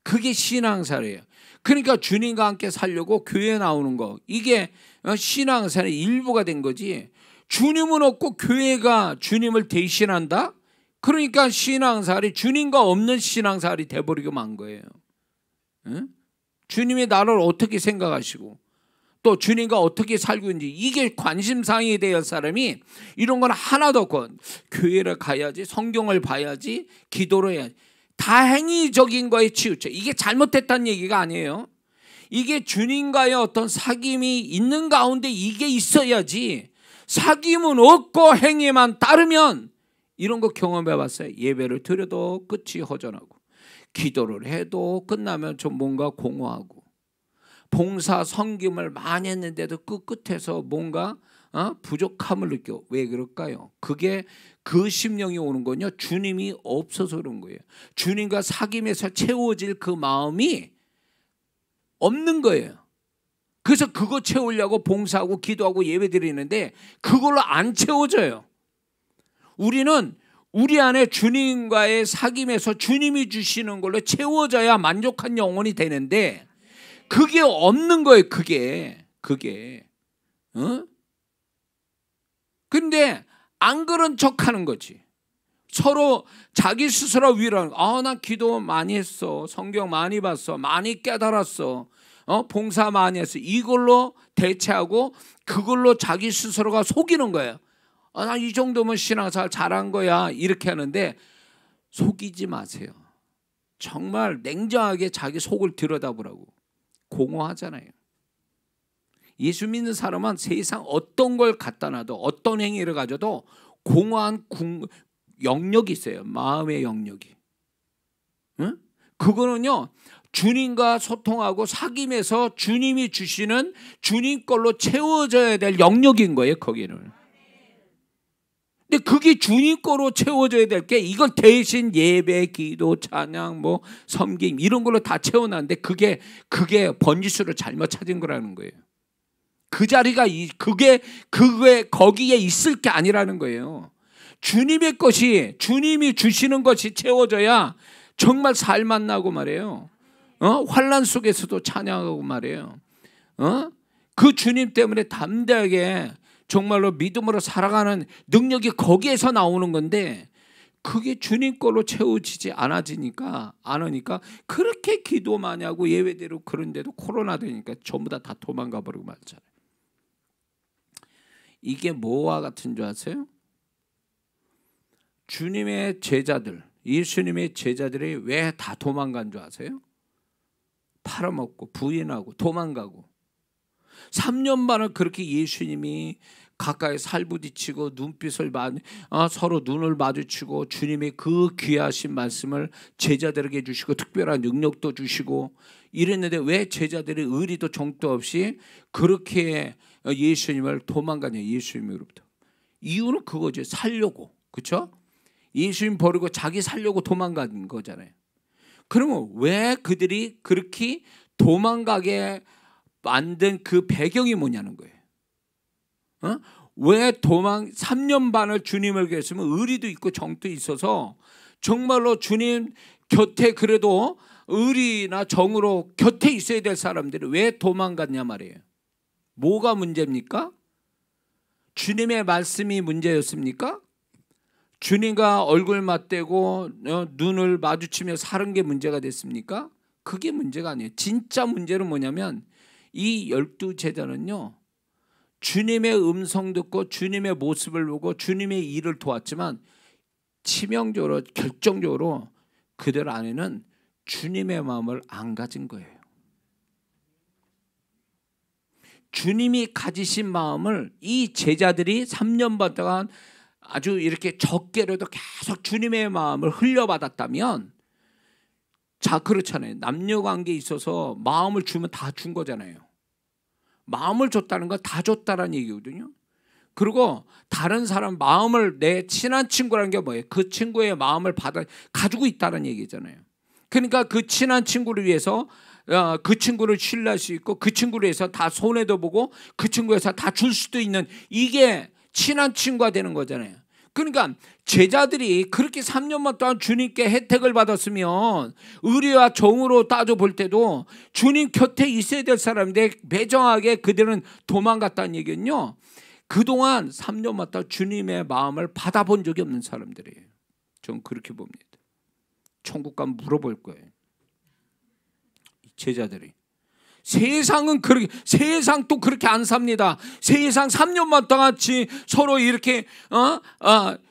그게 신앙생활이에요. 그러니까 주님과 함께 살려고 교회에 나오는 거, 이게 신앙생활의 일부가 된 거지. 주님은 없고 교회가 주님을 대신한다? 그러니까 신앙생활이 주님과 없는 신앙생활이 돼버리고 만 거예요. 응? 주님이 나를 어떻게 생각하시고 또 주님과 어떻게 살고 있는지 이게 관심사항이 되어 사람이 이런 건 하나도 없고 교회를 가야지, 성경을 봐야지, 기도를 해야지, 다 행위적인 거에 치우쳐. 이게 잘못됐다는 얘기가 아니에요. 이게 주님과의 어떤 사귐이 있는 가운데 이게 있어야지, 사귐은 없고 행위만 따르면 이런 거 경험해 봤어요. 예배를 드려도 끝이 허전하고 기도를 해도 끝나면 좀 뭔가 공허하고 봉사 섬김을 많이 했는데도 끝에서 뭔가 부족함을 느껴. 왜 그럴까요? 그게 그 심령이 오는 건요, 주님이 없어서 그런 거예요. 주님과 사귐에서 채워질 그 마음이 없는 거예요. 그래서 그거 채우려고 봉사하고 기도하고 예배드리는데 그걸로 안 채워져요. 우리는 우리 안에 주님과의 사귐에서 주님이 주시는 걸로 채워져야 만족한 영혼이 되는데 그게 없는 거예요. 그게 근데 안 그런 척하는 거지. 서로 자기 스스로 위로하는 거. 나 기도 많이 했어, 성경 많이 봤어, 많이 깨달았어, 봉사 많이 했어, 이걸로 대체하고 그걸로 자기 스스로가 속이는 거예요. 나 이 정도면 신앙생활 잘한 거야, 이렇게 하는데 속이지 마세요. 정말 냉정하게 자기 속을 들여다보라고. 공허하잖아요. 예수 믿는 사람은 세상 어떤 걸 갖다 놔도 어떤 행위를 가져도 공허한 영역이 있어요. 마음의 영역이. 응? 그거는요, 주님과 소통하고 사귐에서 주님이 주시는 주님 걸로 채워져야 될 영역인 거예요. 거기는. 근데 그게 주님 거로 채워져야 될 게 이건 대신 예배, 기도, 찬양, 뭐 섬김 이런 걸로 다 채워놨는데 그게 번지수를 잘못 찾은 거라는 거예요. 그 자리가 그게 거기에 있을 게 아니라는 거예요. 주님의 것이, 주님이 주시는 것이 채워져야 정말 살 만나고 말이에요. 환난 속에서도 찬양하고 말이에요. 그 주님 때문에 담대하게 정말로 믿음으로 살아가는 능력이 거기에서 나오는 건데 그게 주님 걸로 채워지지 않으니까 그렇게 기도 많이 하고 예외대로 그런데도 코로나 되니까 전부 다 도망가 버리고 말잖아요. 이게 뭐와 같은 줄 아세요? 주님의 제자들, 예수님의 제자들이 왜 다 도망간 줄 아세요? 팔아먹고 부인하고 도망가고 3년 반을 그렇게 예수님이 가까이 살부딪히고 눈빛을 서로 눈을 마주치고 주님의 그 귀하신 말씀을 제자들에게 주시고 특별한 능력도 주시고 이랬는데 왜 제자들이 의리도 정도 없이 그렇게 예수님을 도망가냐? 예수님으로부터. 이유는 그거죠. 살려고. 그렇죠? 예수님 버리고 자기 살려고 도망간 거잖아요. 그러면 왜 그들이 그렇게 도망가게 만든 그 배경이 뭐냐는 거예요. 왜 3년 반을 주님을 계셨으면 의리도 있고 정도 있어서 정말로 주님 곁에 그래도 의리나 정으로 곁에 있어야 될 사람들이 왜 도망갔냐 말이에요. 뭐가 문제입니까? 주님의 말씀이 문제였습니까? 주님과 얼굴 맞대고 눈을 마주치며 사는 게 문제가 됐습니까? 그게 문제가 아니에요. 진짜 문제는 뭐냐면 이 12제자는요. 주님의 음성 듣고 주님의 모습을 보고 주님의 일을 도왔지만 치명적으로 결정적으로 그들 안에는 주님의 마음을 안 가진 거예요. 주님이 가지신 마음을 이 제자들이 3년 반 동안 아주 이렇게 적게라도 계속 주님의 마음을 흘려받았다면 자 그렇잖아요. 남녀관계에 있어서 마음을 주면 다 준 거잖아요. 마음을 줬다는 건 다 줬다라는 얘기거든요. 그리고 다른 사람 마음을 내 친한 친구라는 게 뭐예요? 그 친구의 마음을 가지고 있다는 얘기잖아요. 그러니까 그 친한 친구를 위해서 그 친구를 신뢰할 수 있고 그 친구를 위해서 다 손해도 보고 그 친구에서 다 줄 수도 있는 이게 친한 친구가 되는 거잖아요. 그러니까 제자들이 그렇게 3년만 동안 주님께 혜택을 받았으면 의리와 정으로 따져볼 때도 주님 곁에 있어야 될 사람인데 매정하게 그들은 도망갔다는 얘기는요. 그동안 3년만 동안 주님의 마음을 받아본 적이 없는 사람들이에요. 저는 그렇게 봅니다. 천국 가면 물어볼 거예요. 제자들이. 세상은 그렇게 세상 또 그렇게 안 삽니다. 세상 3년만 동안 서로 이렇게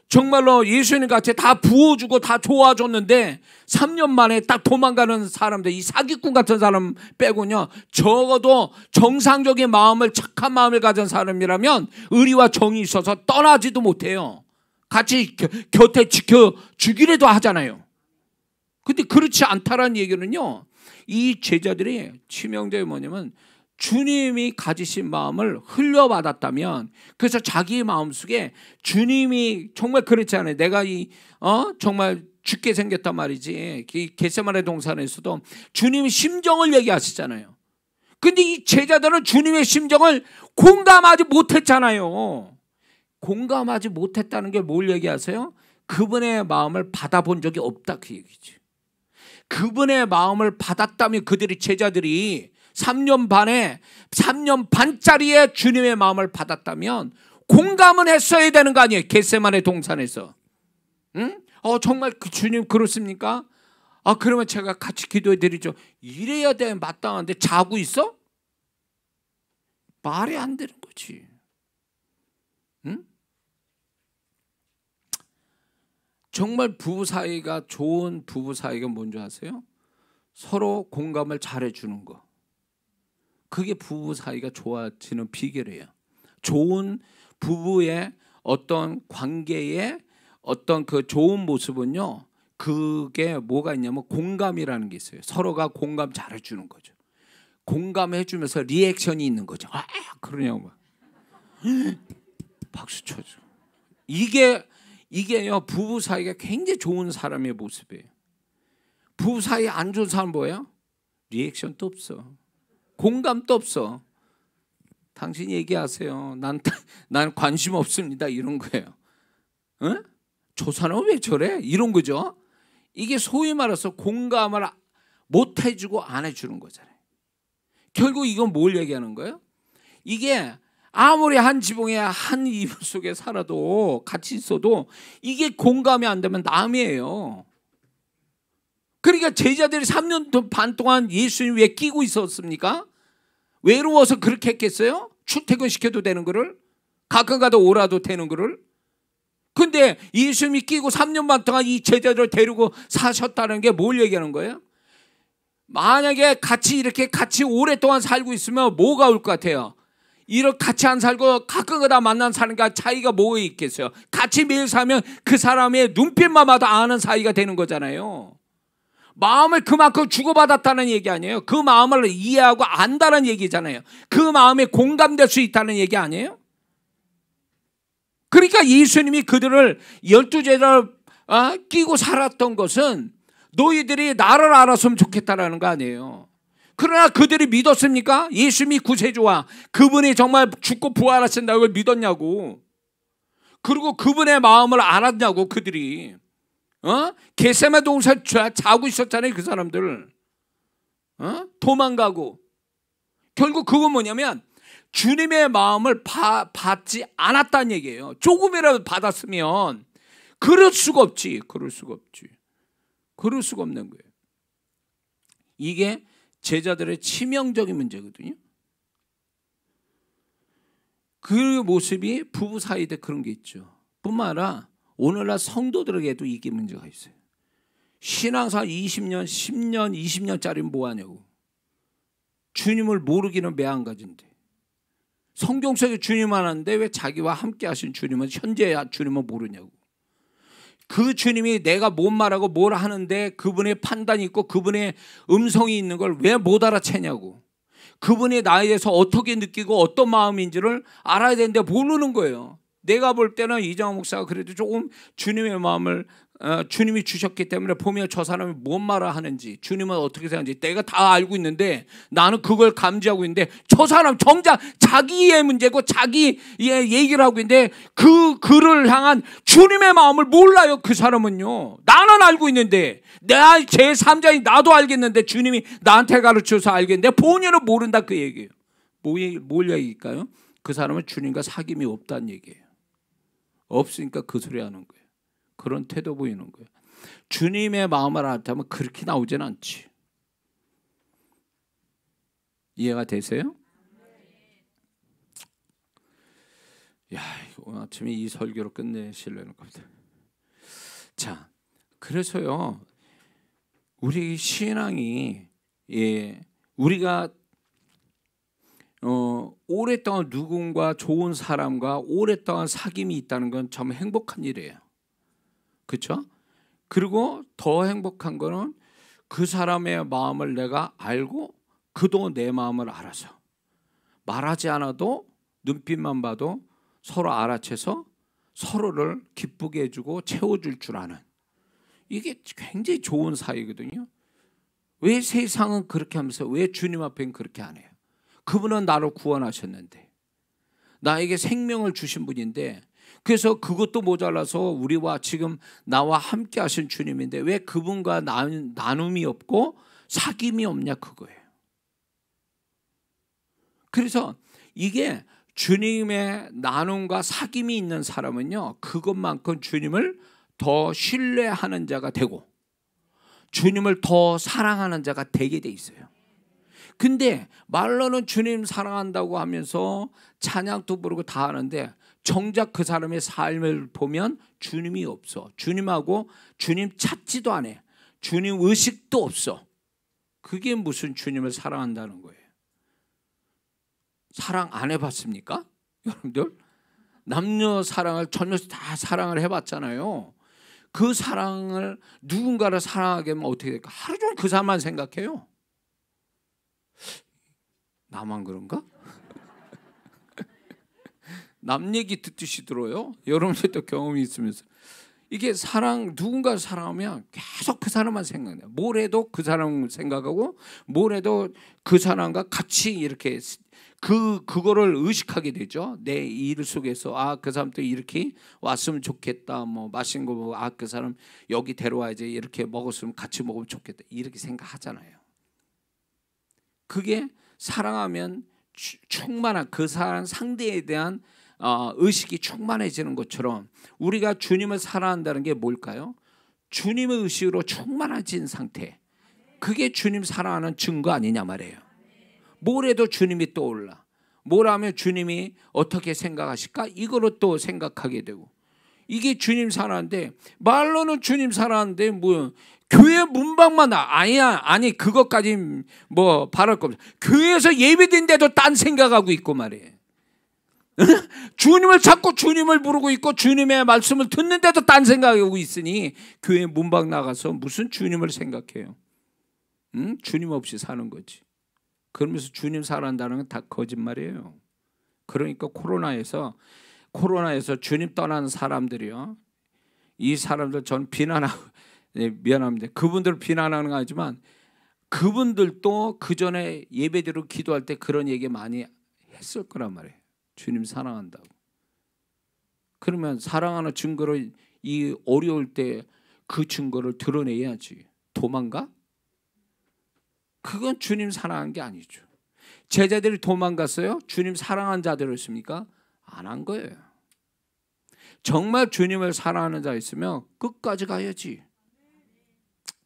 정말로 예수님 같이 다 부어주고 다 좋아줬는데 3년 만에 딱 도망가는 사람들, 이 사기꾼 같은 사람 빼고요. 적어도 정상적인 마음을 착한 마음을 가진 사람이라면 의리와 정이 있어서 떠나지도 못해요. 같이 곁에 지켜주기라도 하잖아요. 근데 그렇지 않다라는 얘기는요. 이 제자들이 치명적인 뭐냐면 주님이 가지신 마음을 흘려받았다면 그래서 자기 마음속에 주님이 정말 그렇지 않아요. 내가 정말 죽게 생겼단 말이지. 겟세마네 동산에서도 주님의 심정을 얘기하시잖아요. 근데 이 제자들은 주님의 심정을 공감하지 못했잖아요. 공감하지 못했다는 게 뭘 얘기하세요? 그분의 마음을 받아본 적이 없다 그 얘기지. 그분의 마음을 받았다면 그들이 제자들이 3년 반짜리의 주님의 마음을 받았다면 공감은 했어야 되는 거 아니에요. 겟세마네 동산에서. 응? 정말 그 주님 그렇습니까? 그러면 제가 같이 기도해 드리죠. 이래야 돼 마땅한데 자고 있어? 말이 안 되는 거지. 응? 정말 부부 사이가 좋은 부부 사이가 뭔지 아세요? 서로 공감을 잘해주는 거. 그게 부부 사이가 좋아지는 비결이에요. 좋은 부부의 어떤 관계의 어떤 그 좋은 모습은요. 그게 뭐가 있냐면 공감이라는 게 있어요. 서로가 공감 잘해주는 거죠. 공감해주면서 리액션이 있는 거죠. 그러냐고 박수 쳐줘. 이게요 부부 사이가 굉장히 좋은 사람의 모습이에요. 부부 사이 안 좋은 사람 뭐예요? 리액션도 없어. 공감도 없어. 당신 얘기하세요. 난 관심 없습니다. 이런 거예요. 응? 저 사람은 왜 저래? 이런 거죠. 이게 소위 말해서 공감을 못 해주고 안 해주는 거잖아요. 결국 이건 뭘 얘기하는 거예요? 이게 아무리 한 지붕에 한 이불 속에 살아도 같이 있어도 이게 공감이 안 되면 남이에요. 그러니까 제자들이 3년 반 동안 예수님 왜 끼고 있었습니까? 외로워서 그렇게 했겠어요? 출퇴근시켜도 되는 거를? 가끔 가다 오라도 되는 거를? 근데 예수님이 끼고 3년 반 동안 이 제자들을 데리고 사셨다는 게 뭘 얘기하는 거예요? 만약에 이렇게 같이 오랫동안 살고 있으면 뭐가 올 것 같아요? 이렇게 같이 안 살고 가끔 가다 만난 사람과 차이가 뭐가 있겠어요? 같이 매일 살면 그 사람의 눈빛만 봐도 아는 사이가 되는 거잖아요. 마음을 그만큼 주고받았다는 얘기 아니에요. 그 마음을 이해하고 안다는 얘기잖아요. 그 마음에 공감될 수 있다는 얘기 아니에요. 그러니까 예수님이 그들을 12제자를 끼고 살았던 것은 너희들이 나를 알았으면 좋겠다라는 거 아니에요. 그러나 그들이 믿었습니까? 예수님이 구세주와 그분이 정말 죽고 부활하신다고 그걸 믿었냐고. 그리고 그분의 마음을 알았냐고. 그들이 겟세마네 동산 자고 있었잖아요. 그 사람들 도망가고. 결국 그건 뭐냐면 주님의 마음을 받지 않았다는 얘기예요. 조금이라도 받았으면 그럴 수가 없지. 그럴 수가 없는 거예요. 이게 제자들의 치명적인 문제거든요. 그 모습이 부부 사이에 그런 게 있죠. 뿐만 아니라 오늘날 성도들에게도 이게 문제가 있어요. 신앙생활 20년, 10년, 20년짜리는 뭐하냐고. 주님을 모르기는 매한가지인데. 성경 속에 주님만 하는데 왜 자기와 함께 하신 주님은, 현재 주님은 모르냐고. 그 주님이 내가 뭔 말하고 뭘 하는데 그분의 판단이 있고 그분의 음성이 있는 걸 왜 못 알아채냐고. 그분이 나에 대해서 어떻게 느끼고 어떤 마음인지를 알아야 되는데 모르는 거예요. 내가 볼 때는 이정환 목사가 그래도 조금 주님의 마음을 주님이 주셨기 때문에 보면 저 사람이 뭔 말을 하는지, 주님은 어떻게 생각하는지 내가 다 알고 있는데 나는 그걸 감지하고 있는데 저 사람 정작 자기의 문제고 자기의 얘기를 하고 있는데 그를 향한 주님의 마음을 몰라요. 그 사람은요. 나는 알고 있는데, 내가 제3자인 나도 알겠는데 주님이 나한테 가르쳐서 알겠는데 본인은 모른다, 그 얘기예요. 뭘 얘기일까요? 그 사람은 주님과 사귐이 없다는 얘기예요. 없으니까 그 소리 하는 거예요. 그런 태도 보이는 거예요. 주님의 마음을 알았다면 그렇게 나오진 않지. 이해가 되세요? 야, 오늘 아침에 이 설교로 끝내시려는 겁니다. 자, 그래서요, 우리 신앙이 우리가 오랫동안 누군가 좋은 사람과 오랫동안 사귐이 있다는 건 참 행복한 일이에요. 그렇죠? 그리고 더 행복한 거는 그 사람의 마음을 내가 알고 그도 내 마음을 알아서 말하지 않아도 눈빛만 봐도 서로 알아채서 서로를 기쁘게 해주고 채워줄 줄 아는, 이게 굉장히 좋은 사이거든요. 왜 세상은 그렇게 하면서 왜 주님 앞엔 그렇게 안 해요? 그분은 나를 구원하셨는데, 나에게 생명을 주신 분인데, 그래서 그것도 모자라서 우리와 지금 나와 함께 하신 주님인데 왜 그분과 나눔이 없고 사귐이 없냐, 그거예요. 그래서 이게 주님의 나눔과 사귐이 있는 사람은요, 그것만큼 주님을 더 신뢰하는 자가 되고 주님을 더 사랑하는 자가 되게 돼 있어요. 근데 말로는 주님 사랑한다고 하면서 찬양도 부르고 다 하는데 정작 그 사람의 삶을 보면 주님이 없어. 주님하고 주님 찾지도 않아. 주님 의식도 없어. 그게 무슨 주님을 사랑한다는 거예요. 사랑 안 해봤습니까? 여러분들 남녀 사랑을 전혀서 다 사랑을 해봤잖아요. 그 사랑을, 누군가를 사랑하게 하면 어떻게 될까? 하루 종일 그 사람만 생각해요. 나만 그런가? 남 얘기 듣듯이 들어요. 여러분들도 경험이 있으면서. 이게 누군가를 사랑하면 계속 그 사람만 생각해요. 뭘 해도 그 사람 생각하고 뭘 해도 그 사람과 같이 이렇게 그거를 의식하게 되죠. 내 일 속에서 그 사람도 이렇게 왔으면 좋겠다. 뭐 맛있는 거 보고 그 사람 여기 데려와야지. 이렇게 먹었으면 같이 먹으면 좋겠다. 이렇게 생각하잖아요. 그게 사랑하면 충만한 그 사람 상대에 대한 의식이 충만해지는 것처럼 우리가 주님을 사랑한다는 게 뭘까요? 주님의 의식으로 충만해진 상태. 그게 주님 사랑하는 증거 아니냐 말이에요. 뭘 해도 주님이 떠올라. 뭘 하면 주님이 어떻게 생각하실까? 이거로 또 생각하게 되고. 이게 주님 사랑하는데, 말로는 주님 사랑하는데 뭐 교회 문방만 아니 그것까지 뭐 바랄 거 없어. 교회에서 예배드린데도 딴 생각하고 있고 말이에요. 주님을 찾고 주님을 부르고 있고 주님의 말씀을 듣는데도 딴 생각하고 있으니 교회 문방 나가서 무슨 주님을 생각해요? 주님 없이 사는 거지. 그러면서 주님 사랑한다는 건 다 거짓말이에요. 그러니까 코로나에서 주님 떠나는 사람들이요, 이 사람들 전 비난하고 미안합니다. 그분들 비난하는 거 아니지만 그분들도 그 전에 예배드리고 기도할 때 그런 얘기 많이 했을 거란 말이에요. 주님 사랑한다고. 그러면 사랑하는 증거로 이 어려울 때 그 증거를 드러내야지. 도망가? 그건 주님 사랑한 게 아니죠. 제자들이 도망갔어요? 주님 사랑한 자들이었습니까? 안 한 거예요. 정말 주님을 사랑하는 자 있으면 끝까지 가야지.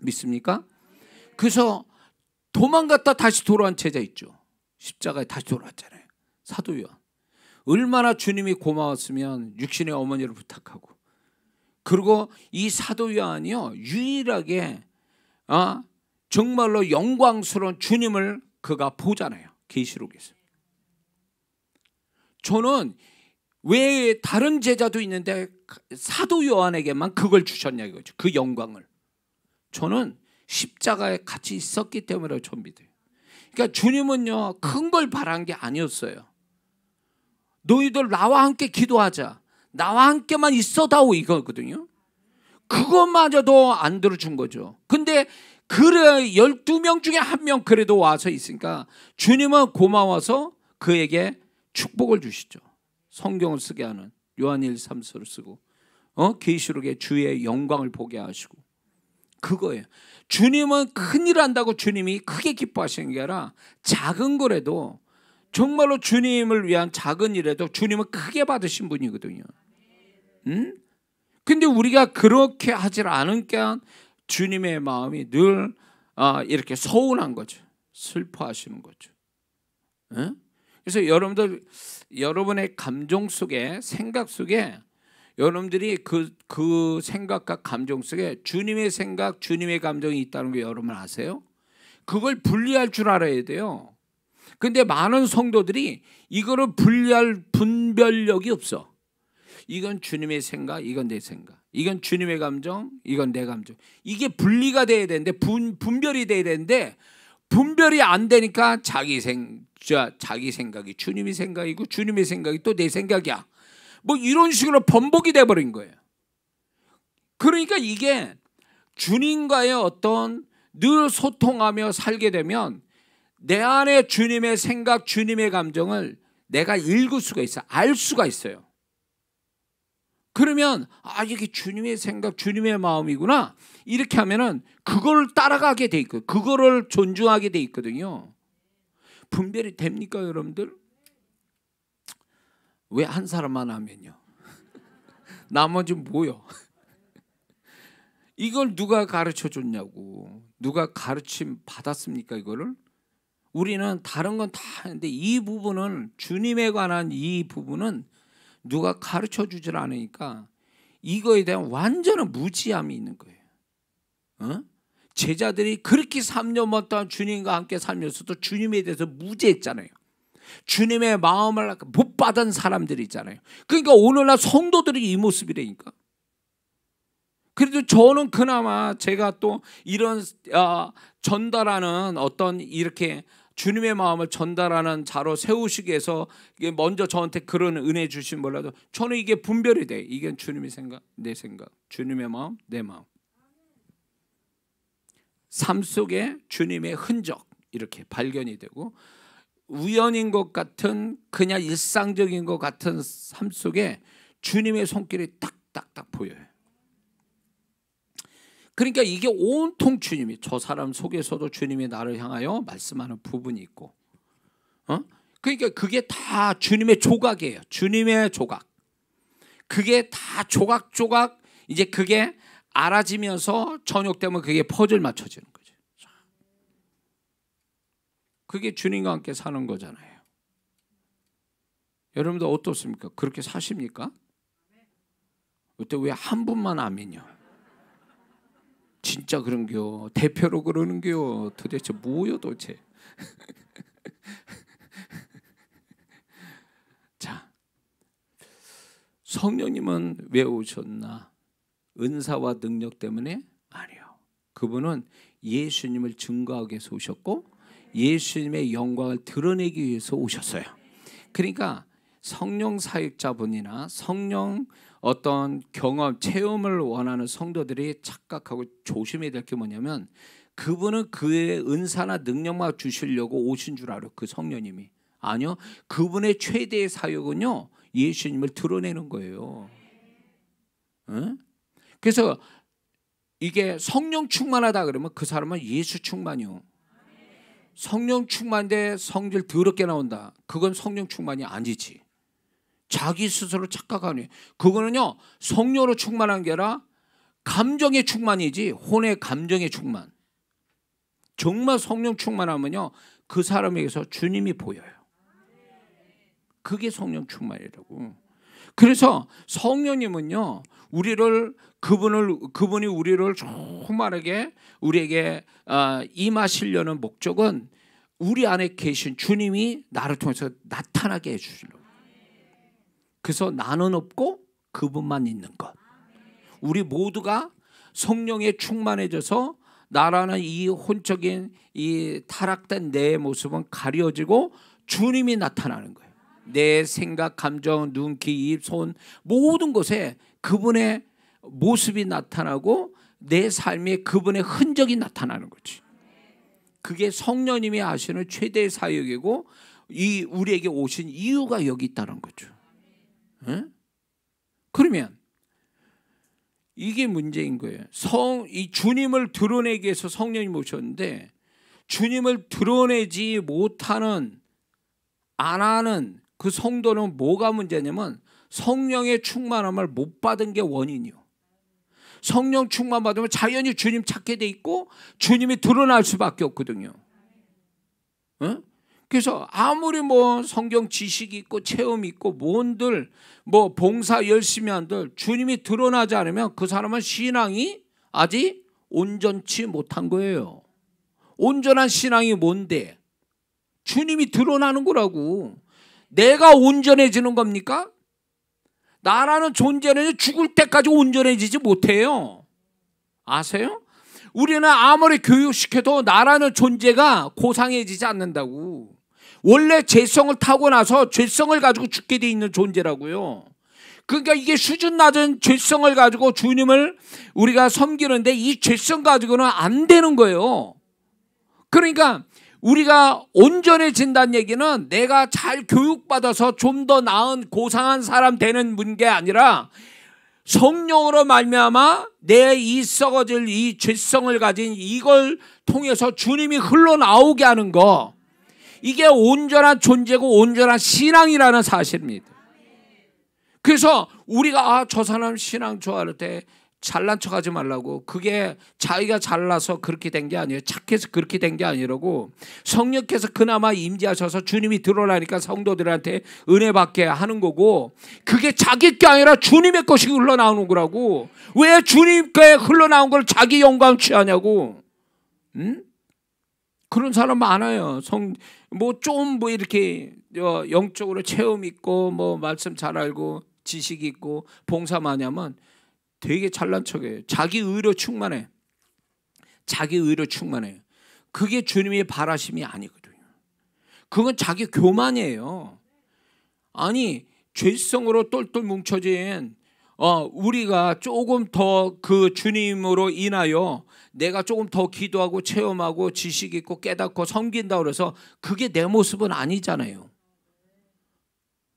믿습니까? 그래서 도망갔다 다시 돌아온 제자 있죠. 십자가에 다시 돌아왔잖아요. 사도 요한. 얼마나 주님이 고마웠으면 육신의 어머니를 부탁하고. 그리고 이 사도 요한이요, 유일하게 정말로 영광스러운 주님을 그가 보잖아요. 계시록에서. 저는 왜 다른 제자도 있는데 사도 요한에게만 그걸 주셨냐 이거죠. 그 영광을. 저는 십자가에 같이 있었기 때문에 좀 믿어요. 그러니까 주님은요, 큰 걸 바란 게 아니었어요. 너희들 나와 함께 기도하자, 나와 함께만 있어다오, 이거거든요. 그것마저도 안 들어준 거죠. 근데 그래 12명 중에 한 명 그래도 와서 있으니까 주님은 고마워서 그에게 축복을 주시죠. 성경을 쓰게 하는 요한 1, 3서를 쓰고 계시록에 주의 영광을 보게 하시고. 그거예요. 주님은 큰일 한다고 주님이 크게 기뻐하시는 게 아니라 작은 거라도, 정말로 주님을 위한 작은 일에도 주님은 크게 받으신 분이거든요. 근데 우리가 그렇게 하질 않으니까 주님의 마음이 늘 이렇게 서운한 거죠. 슬퍼하시는 거죠. 그래서 여러분의 감정 속에, 생각 속에, 여러분들이 그 생각과 감정 속에 주님의 생각, 주님의 감정이 있다는 거 여러분 아세요? 그걸 분리할 줄 알아야 돼요. 근데 많은 성도들이 이거를 분리할 분별력이 없어. 이건 주님의 생각, 이건 내 생각. 이건 주님의 감정, 이건 내 감정. 이게 분리가 돼야 되는데, 분별이 돼야 되는데 분별이 안 되니까 자기 생각이 주님의 생각이고 주님의 생각이 또 내 생각이야. 뭐 이런 식으로 번복이 돼버린 거예요. 그러니까 이게 주님과의 어떤 늘 소통하며 살게 되면 내 안에 주님의 생각, 주님의 감정을 내가 읽을 수가 있어요. 알 수가 있어요. 그러면 이게 주님의 생각, 주님의 마음이구나, 이렇게 하면은 그걸 따라가게 돼 있고 그거를 존중하게 돼 있거든요. 분별이 됩니까 여러분들? 왜 한 사람만 하면요? 나머지는 뭐요? 이걸 누가 가르쳐 줬냐고. 누가 가르침 받았습니까 이거를? 우리는 다른 건 다 하는데 이 부분은, 주님에 관한 이 부분은 누가 가르쳐 주질 않으니까 이거에 대한 완전한 무지함이 있는 거예요. 제자들이 그렇게 3년 동안 주님과 함께 살면서도 주님에 대해서 무지했잖아요. 주님의 마음을 못 받은 사람들이 있잖아요. 그러니까 오늘날 성도들이 이 모습이라니까. 그래도 저는 그나마 제가 또 이런 전달하는 어떤 이렇게 주님의 마음을 전달하는 자로 세우시기 위해서 먼저 저한테 그런 은혜 주신 몰라도 저는 이게 분별이 돼. 이게 주님의 생각, 내 생각, 주님의 마음, 내 마음. 삶 속에 주님의 흔적 이렇게 발견이 되고, 우연인 것 같은, 그냥 일상적인 것 같은 삶 속에 주님의 손길이 딱딱딱 보여요. 그러니까 이게 온통 주님이, 저 사람 속에서도 주님이 나를 향하여 말씀하는 부분이 있고, 그러니까 그게 다 주님의 조각이에요. 주님의 조각. 그게 다 조각조각 이제 그게 알아지면서 저녁 되면 그게 퍼즐 맞춰지는 거죠. 그게 주님과 함께 사는 거잖아요. 여러분들 어떻습니까? 그렇게 사십니까? 그때 왜 한 분만 아멘이요? 진짜 그런겨? 대표로 그러는겨? 도대체 뭐요 도대체? 자, 성령님은 왜 오셨나? 은사와 능력 때문에? 아니요. 그분은 예수님을 증거하기 위해서 오셨고 예수님의 영광을 드러내기 위해서 오셨어요. 그러니까 성령 사역자분이나 성령 어떤 경험, 체험을 원하는 성도들이 착각하고 조심해야 될 게 뭐냐면 그분은 그의 은사나 능력만 주시려고 오신 줄 알아요. 그 성령님이. 아니요. 그분의 최대의 사역은요. 예수님을 드러내는 거예요. 응? 그래서 이게 성령 충만하다 그러면 그 사람은 예수 충만이요. 성령 충만인데 성질 더럽게 나온다. 그건 성령 충만이 아니지. 자기 스스로 착각하네. 그거는요 성령으로 충만한 게 아니라 감정의 충만이지 혼의 감정의 충만. 정말 성령 충만하면요 그 사람에게서 주님이 보여요. 그게 성령 충만이라고. 그래서 성령님은요 그분이 우리를 충만하게 우리에게 임하시려는 목적은 우리 안에 계신 주님이 나를 통해서 나타나게 해주시려고. 그래서 나는 없고 그분만 있는 것. 우리 모두가 성령에 충만해져서 나라는 이 혼적인 이 타락된 내 모습은 가려지고 주님이 나타나는 거예요. 내 생각, 감정, 눈, 귀, 입, 손 모든 곳에 그분의 모습이 나타나고 내 삶에 그분의 흔적이 나타나는 거지. 그게 성령님이 하시는 최대의 사역이고 이 우리에게 오신 이유가 여기 있다는 거죠. 에? 그러면 이게 문제인 거예요. 이 주님을 드러내기 위해서 성령님 오셨는데 주님을 드러내지 못하는 안 하는 그 성도는 뭐가 문제냐면 성령의 충만함을 못 받은 게 원인이요. 성령 충만 받으면 자연히 주님 찾게 돼 있고 주님이 드러날 수밖에 없거든요. 에? 그래서 아무리 뭐 성경 지식이 있고 체험이 있고 뭔들 뭐 봉사 열심히 한들 주님이 드러나지 않으면 그 사람은 신앙이 아직 온전치 못한 거예요. 온전한 신앙이 뭔데? 주님이 드러나는 거라고. 내가 온전해지는 겁니까? 나라는 존재는 죽을 때까지 온전해지지 못해요. 아세요? 우리는 아무리 교육시켜도 나라는 존재가 고상해지지 않는다고. 원래 죄성을 타고나서 죄성을 가지고 죽게 돼 있는 존재라고요. 그러니까 이게 수준 낮은 죄성을 가지고 주님을 우리가 섬기는데 이 죄성 가지고는 안 되는 거예요. 그러니까 우리가 온전해진다는 얘기는 내가 잘 교육받아서 좀 더 나은 고상한 사람 되는 게 아니라 성령으로 말미암아 내 이 썩어질 이 죄성을 가진 이걸 통해서 주님이 흘러나오게 하는 거, 이게 온전한 존재고 온전한 신앙이라는 사실입니다. 그래서 우리가 저 사람 신앙 좋아할 때 잘난 척하지 말라고. 그게 자기가 잘나서 그렇게 된 게 아니에요. 착해서 그렇게 된 게 아니라고. 성령께서 그나마 임재하셔서 주님이 드러나니까 성도들한테 은혜 받게 하는 거고, 그게 자기 게 아니라 주님의 것이 흘러나오는 거라고. 왜 주님께 흘러나온 걸 자기 영광 취하냐고. 응? 그런 사람 많아요. 뭐 이렇게 영적으로 체험 있고 뭐 말씀 잘 알고 지식 있고 봉사 많이 하면 되게 잘난 척해요. 자기 의로 충만해. 자기 의로 충만해요. 그게 주님의 바라심이 아니거든요. 그건 자기 교만이에요. 아니 죄성으로 똘똘 뭉쳐진 우리가 조금 더 그 주님으로 인하여 내가 조금 더 기도하고 체험하고 지식 있고 깨닫고 섬긴다고 그래서 그게 내 모습은 아니잖아요.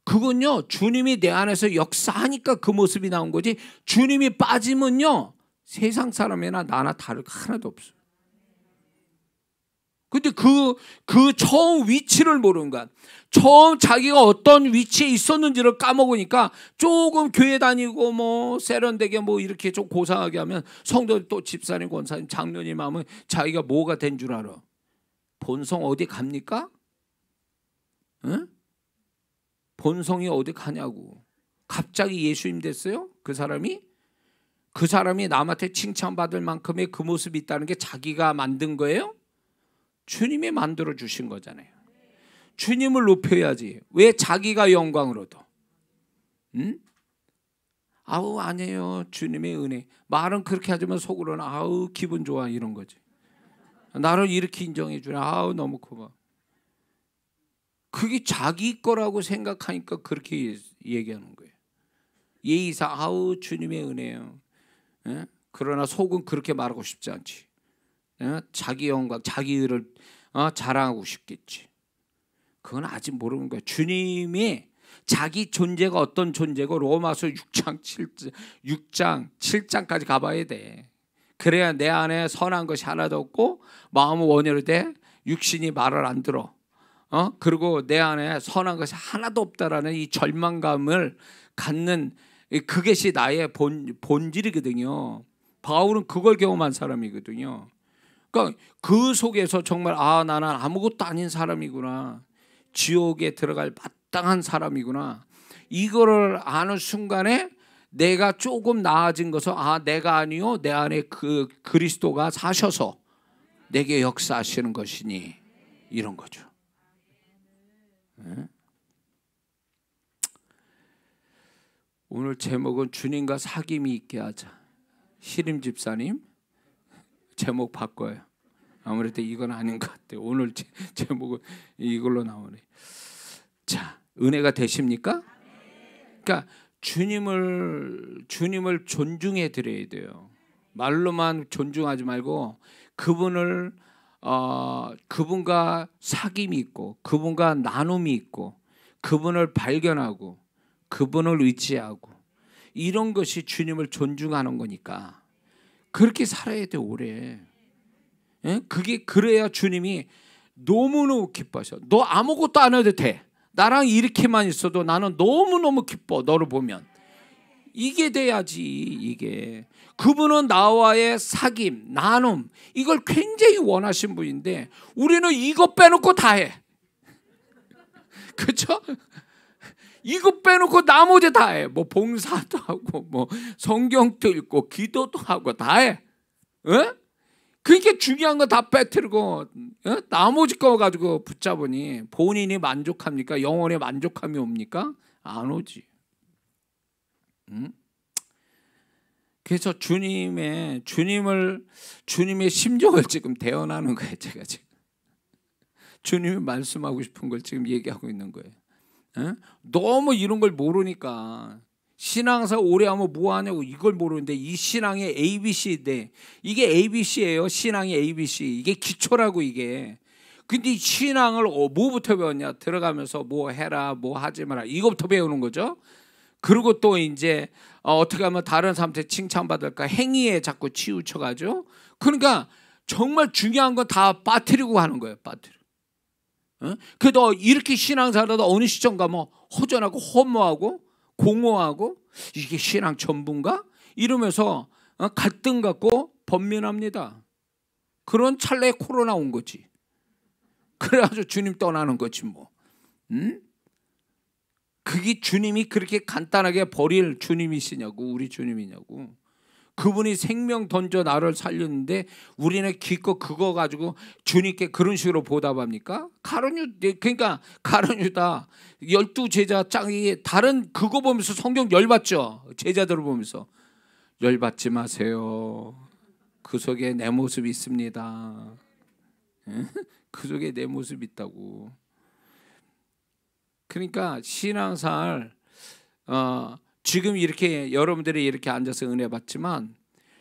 그건요 주님이 내 안에서 역사하니까 그 모습이 나온 거지, 주님이 빠지면요 세상 사람이나 나나 다를 거 하나도 없어요. 근데 그 처음 위치를 모르는 거야. 처음 자기가 어떤 위치에 있었는지를 까먹으니까 조금 교회 다니고 뭐 세련되게 뭐 이렇게 좀 고상하게 하면 성도 또 집사님, 권사님, 장로님 하면 자기가 뭐가 된 줄 알아. 본성 어디 갑니까? 응? 본성이 어디 가냐고. 갑자기 예수님 됐어요? 그 사람이 남한테 칭찬받을 만큼의 그 모습이 있다는 게 자기가 만든 거예요? 주님이 만들어 주신 거잖아요. 주님을 높여야지. 왜 자기가 영광을 얻어? 응? 아우 아니에요. 주님의 은혜. 말은 그렇게 하지만 속으로는 아우 기분 좋아 이런 거지. 나를 이렇게 인정해 주네. 아우 너무 고마워. 그게 자기 거라고 생각하니까 그렇게 얘기하는 거예요. 예의상 아우 주님의 은혜예요. 예? 그러나 속은 그렇게 말하고 싶지 않지. 예? 자기 영광, 자기 의를 자랑하고 싶겠지. 그건 아직 모르는 거예요. 주님이 자기 존재가 어떤 존재고 로마서 6장 7장까지 가봐야 돼. 그래야 내 안에 선한 것이 하나도 없고 마음은 원효로 돼. 육신이 말을 안 들어. 그리고 내 안에 선한 것이 하나도 없다라는 이 절망감을 갖는 그것이 나의 본질이거든요. 바울은 그걸 경험한 사람이거든요. 그러니까 그 속에서 정말 나는 아무것도 아닌 사람이구나. 지옥에 들어갈 마땅한 사람이구나. 이거를 아는 순간에 내가 조금 나아진 것은 내가 아니요 내 안에 그 그리스도가 사셔서 내게 역사하시는 것이니 이런 거죠. 네? 오늘 제목은 주님과 사귐이 있게 하자. 시림 집사님 제목 바꿔요. 아무래도 이건 아닌 것 같아요. 오늘 제목은 이걸로 나오네. 자, 은혜가 되십니까? 그러니까 주님을 존중해 드려야 돼요. 말로만 존중하지 말고 그분을 그분과 사귐이 있고 그분과 나눔이 있고 그분을 발견하고 그분을 의지하고 이런 것이 주님을 존중하는 거니까 그렇게 살아야 돼 오래. 예? 그게 그래야 주님이 너무너무 기뻐하셔. 너 아무것도 안 해도 돼. 나랑 이렇게만 있어도 나는 너무너무 기뻐. 너를 보면 이게 돼야지. 이게 그분은 나와의 사귐, 나눔 이걸 굉장히 원하신 분인데 우리는 이거 빼놓고 다 해. 그렇죠? 이거 빼놓고 나머지 다 해. 뭐 봉사도 하고 뭐 성경도 읽고 기도도 하고 다 해. 어? 그렇게 중요한 거 다 빼뜨리고 나머지 거 가지고 붙잡으니 본인이 만족합니까? 영혼의 만족함이 옵니까? 안 오지. 그래서 주님의 심정을 지금 대언하는 거예요. 제가 지금 주님이 말씀하고 싶은 걸 지금 얘기하고 있는 거예요. 너무 이런 걸 모르니까 신앙사 오래 하면 뭐 하냐고 이걸 모르는데 이 신앙의 ABC인데 이게 ABC예요. 신앙의 ABC 이게 기초라고 이게. 근데 이 신앙을 뭐부터 배웠냐? 들어가면서 뭐 해라 뭐 하지 마라 이거부터 배우는 거죠. 그리고 또 이제 어떻게 하면 다른 사람한테 칭찬받을까 행위에 자꾸 치우쳐가죠. 그러니까 정말 중요한 건 다 빠뜨리고 하는 거예요. 빠뜨리고. 그래도 이렇게 신앙사라도 어느 시점 가면 허전하고 허무하고 공허하고 이게 신앙 전부인가? 이러면서 갈등 갖고 번민합니다. 그런 찰나에 코로나 온 거지. 그래가지고 주님 떠나는 거지 뭐. 그게 주님이 그렇게 간단하게 버릴 주님이시냐고. 우리 주님이냐고. 그분이 생명 던져 나를 살렸는데 우리는 기껏 그거 가지고 주님께 그런 식으로 보답합니까? 그러니까 가룟유다 12제자 짱이 다른 그거 보면서 성경 열받죠. 제자들을 보면서 열받지 마세요. 그 속에 내 모습이 있습니다. 그 속에 내 모습이 있다고. 그러니까 신앙생활 지금 이렇게 여러분들이 이렇게 앉아서 은혜 받지만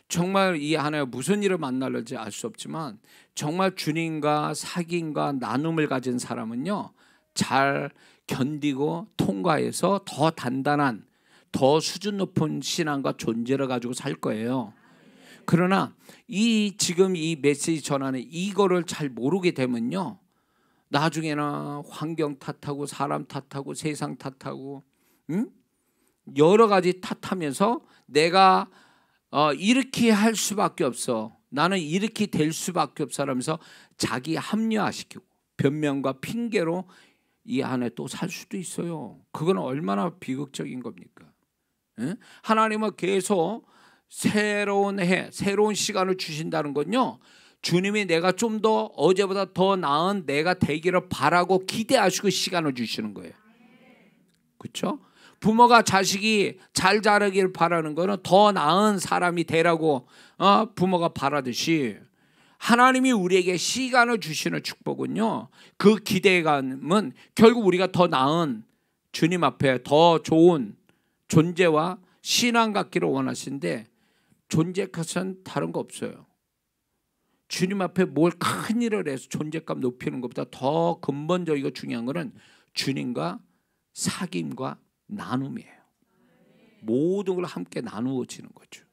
정말 이 하나에 무슨 일을 만날지 알 수 없지만 정말 주님과 사귐과 나눔을 가진 사람은요 잘 견디고 통과해서 더 단단한 더 수준 높은 신앙과 존재를 가지고 살 거예요. 그러나 지금 이 메시지 전하는 이거를 잘 모르게 되면요, 나중에는 환경 탓하고 사람 탓하고 세상 탓하고 여러 가지 탓하면서 내가 이렇게 할 수밖에 없어, 나는 이렇게 될 수밖에 없어 라면서 자기 합리화시키고 변명과 핑계로 이 안에 또 살 수도 있어요. 그건 얼마나 비극적인 겁니까? 하나님은 계속 새로운 해, 새로운 시간을 주신다는 건요, 주님이 내가 좀 더 어제보다 더 나은 내가 되기를 바라고 기대하시고 시간을 주시는 거예요. 그렇죠? 부모가 자식이 잘 자라기를 바라는 거는 더 나은 사람이 되라고 부모가 바라듯이, 하나님이 우리에게 시간을 주시는 축복은요, 그 기대감은 결국 우리가 더 나은 주님 앞에 더 좋은 존재와 신앙 갖기를 원하시는데, 존재값은 다른 거 없어요. 주님 앞에 뭘 큰 일을 해서 존재감 높이는 것보다 더 근본적이고 중요한 것은 주님과 사귐과 나눔이에요. 모든 걸 함께 나누어지는 거죠.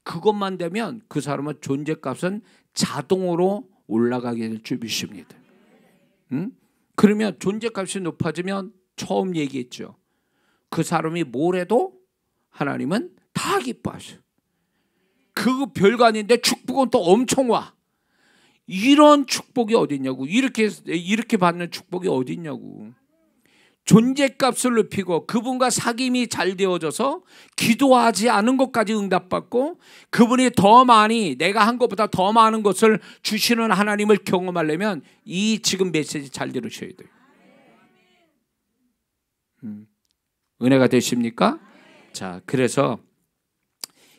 그것만 되면 그 사람은 존재값은 자동으로 올라가게 될 줄 믿습니다. 그러면 존재값이 높아지면 처음 얘기했죠. 그 사람이 뭘 해도 하나님은 다 기뻐하셔요. 그거 별거 아닌데 축복은 또 엄청 와. 이런 축복이 어디 있냐고. 이렇게 받는 축복이 어디 있냐고. 존재값을 높이고 그분과 사귐이 잘 되어져서 기도하지 않은 것까지 응답받고 그분이 더 많이, 내가 한 것보다 더 많은 것을 주시는 하나님을 경험하려면 이 지금 메시지 잘 들으셔야 돼요. 은혜가 되십니까? 자, 그래서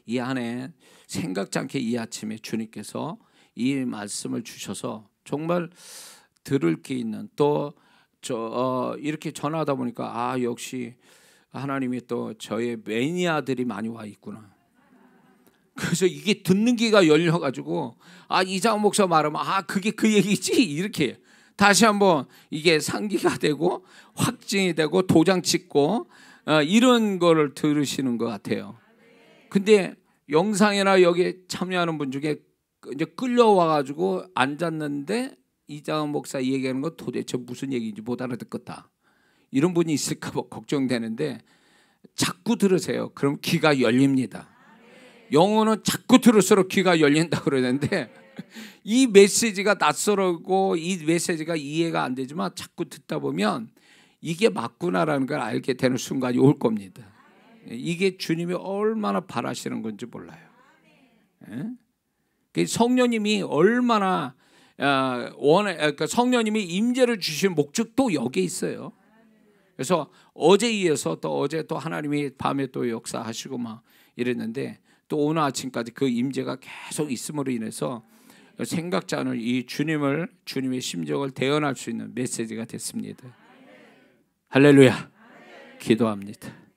이 안에 생각지 않게 이 아침에 주님께서 이 말씀을 주셔서 정말 들을 게 있는, 또 이렇게 전하다 보니까 역시 하나님이 또 저의 매니아들이 많이 와 있구나. 그래서 이게 듣는 귀가 열려가지고 이장훈 목사 말하면 그게 그 얘기지, 이렇게 다시 한번 이게 상기가 되고 확증이 되고 도장 찍고 이런 거를 들으시는 것 같아요. 근데 영상이나 여기 참여하는 분 중에 이제 끌려와가지고 앉았는데 이장훈 목사 얘기하는 거 도대체 무슨 얘기인지 못 알아듣겠다, 이런 분이 있을까 봐 걱정되는데 자꾸 들으세요. 그럼 귀가 열립니다. 영어는 자꾸 들을수록 귀가 열린다 그러는데 이 메시지가 낯설고 이 메시지가 이해가 안 되지만 자꾸 듣다 보면 이게 맞구나라는 걸 알게 되는 순간이 올 겁니다. 이게 주님이 얼마나 바라시는 건지 몰라요. 성령님이 얼마나 그러니까 성령님이 임재를 주신 목적도 여기에 있어요. 그래서 어제 이어서 또 어제 또 하나님이 밤에 또 역사하시고 막 이랬는데 또 오늘 아침까지 그 임재가 계속 있음으로 인해서 생각지 않은 이 주님의 심정을 대언할 수 있는 메시지가 됐습니다. 할렐루야. 기도합니다.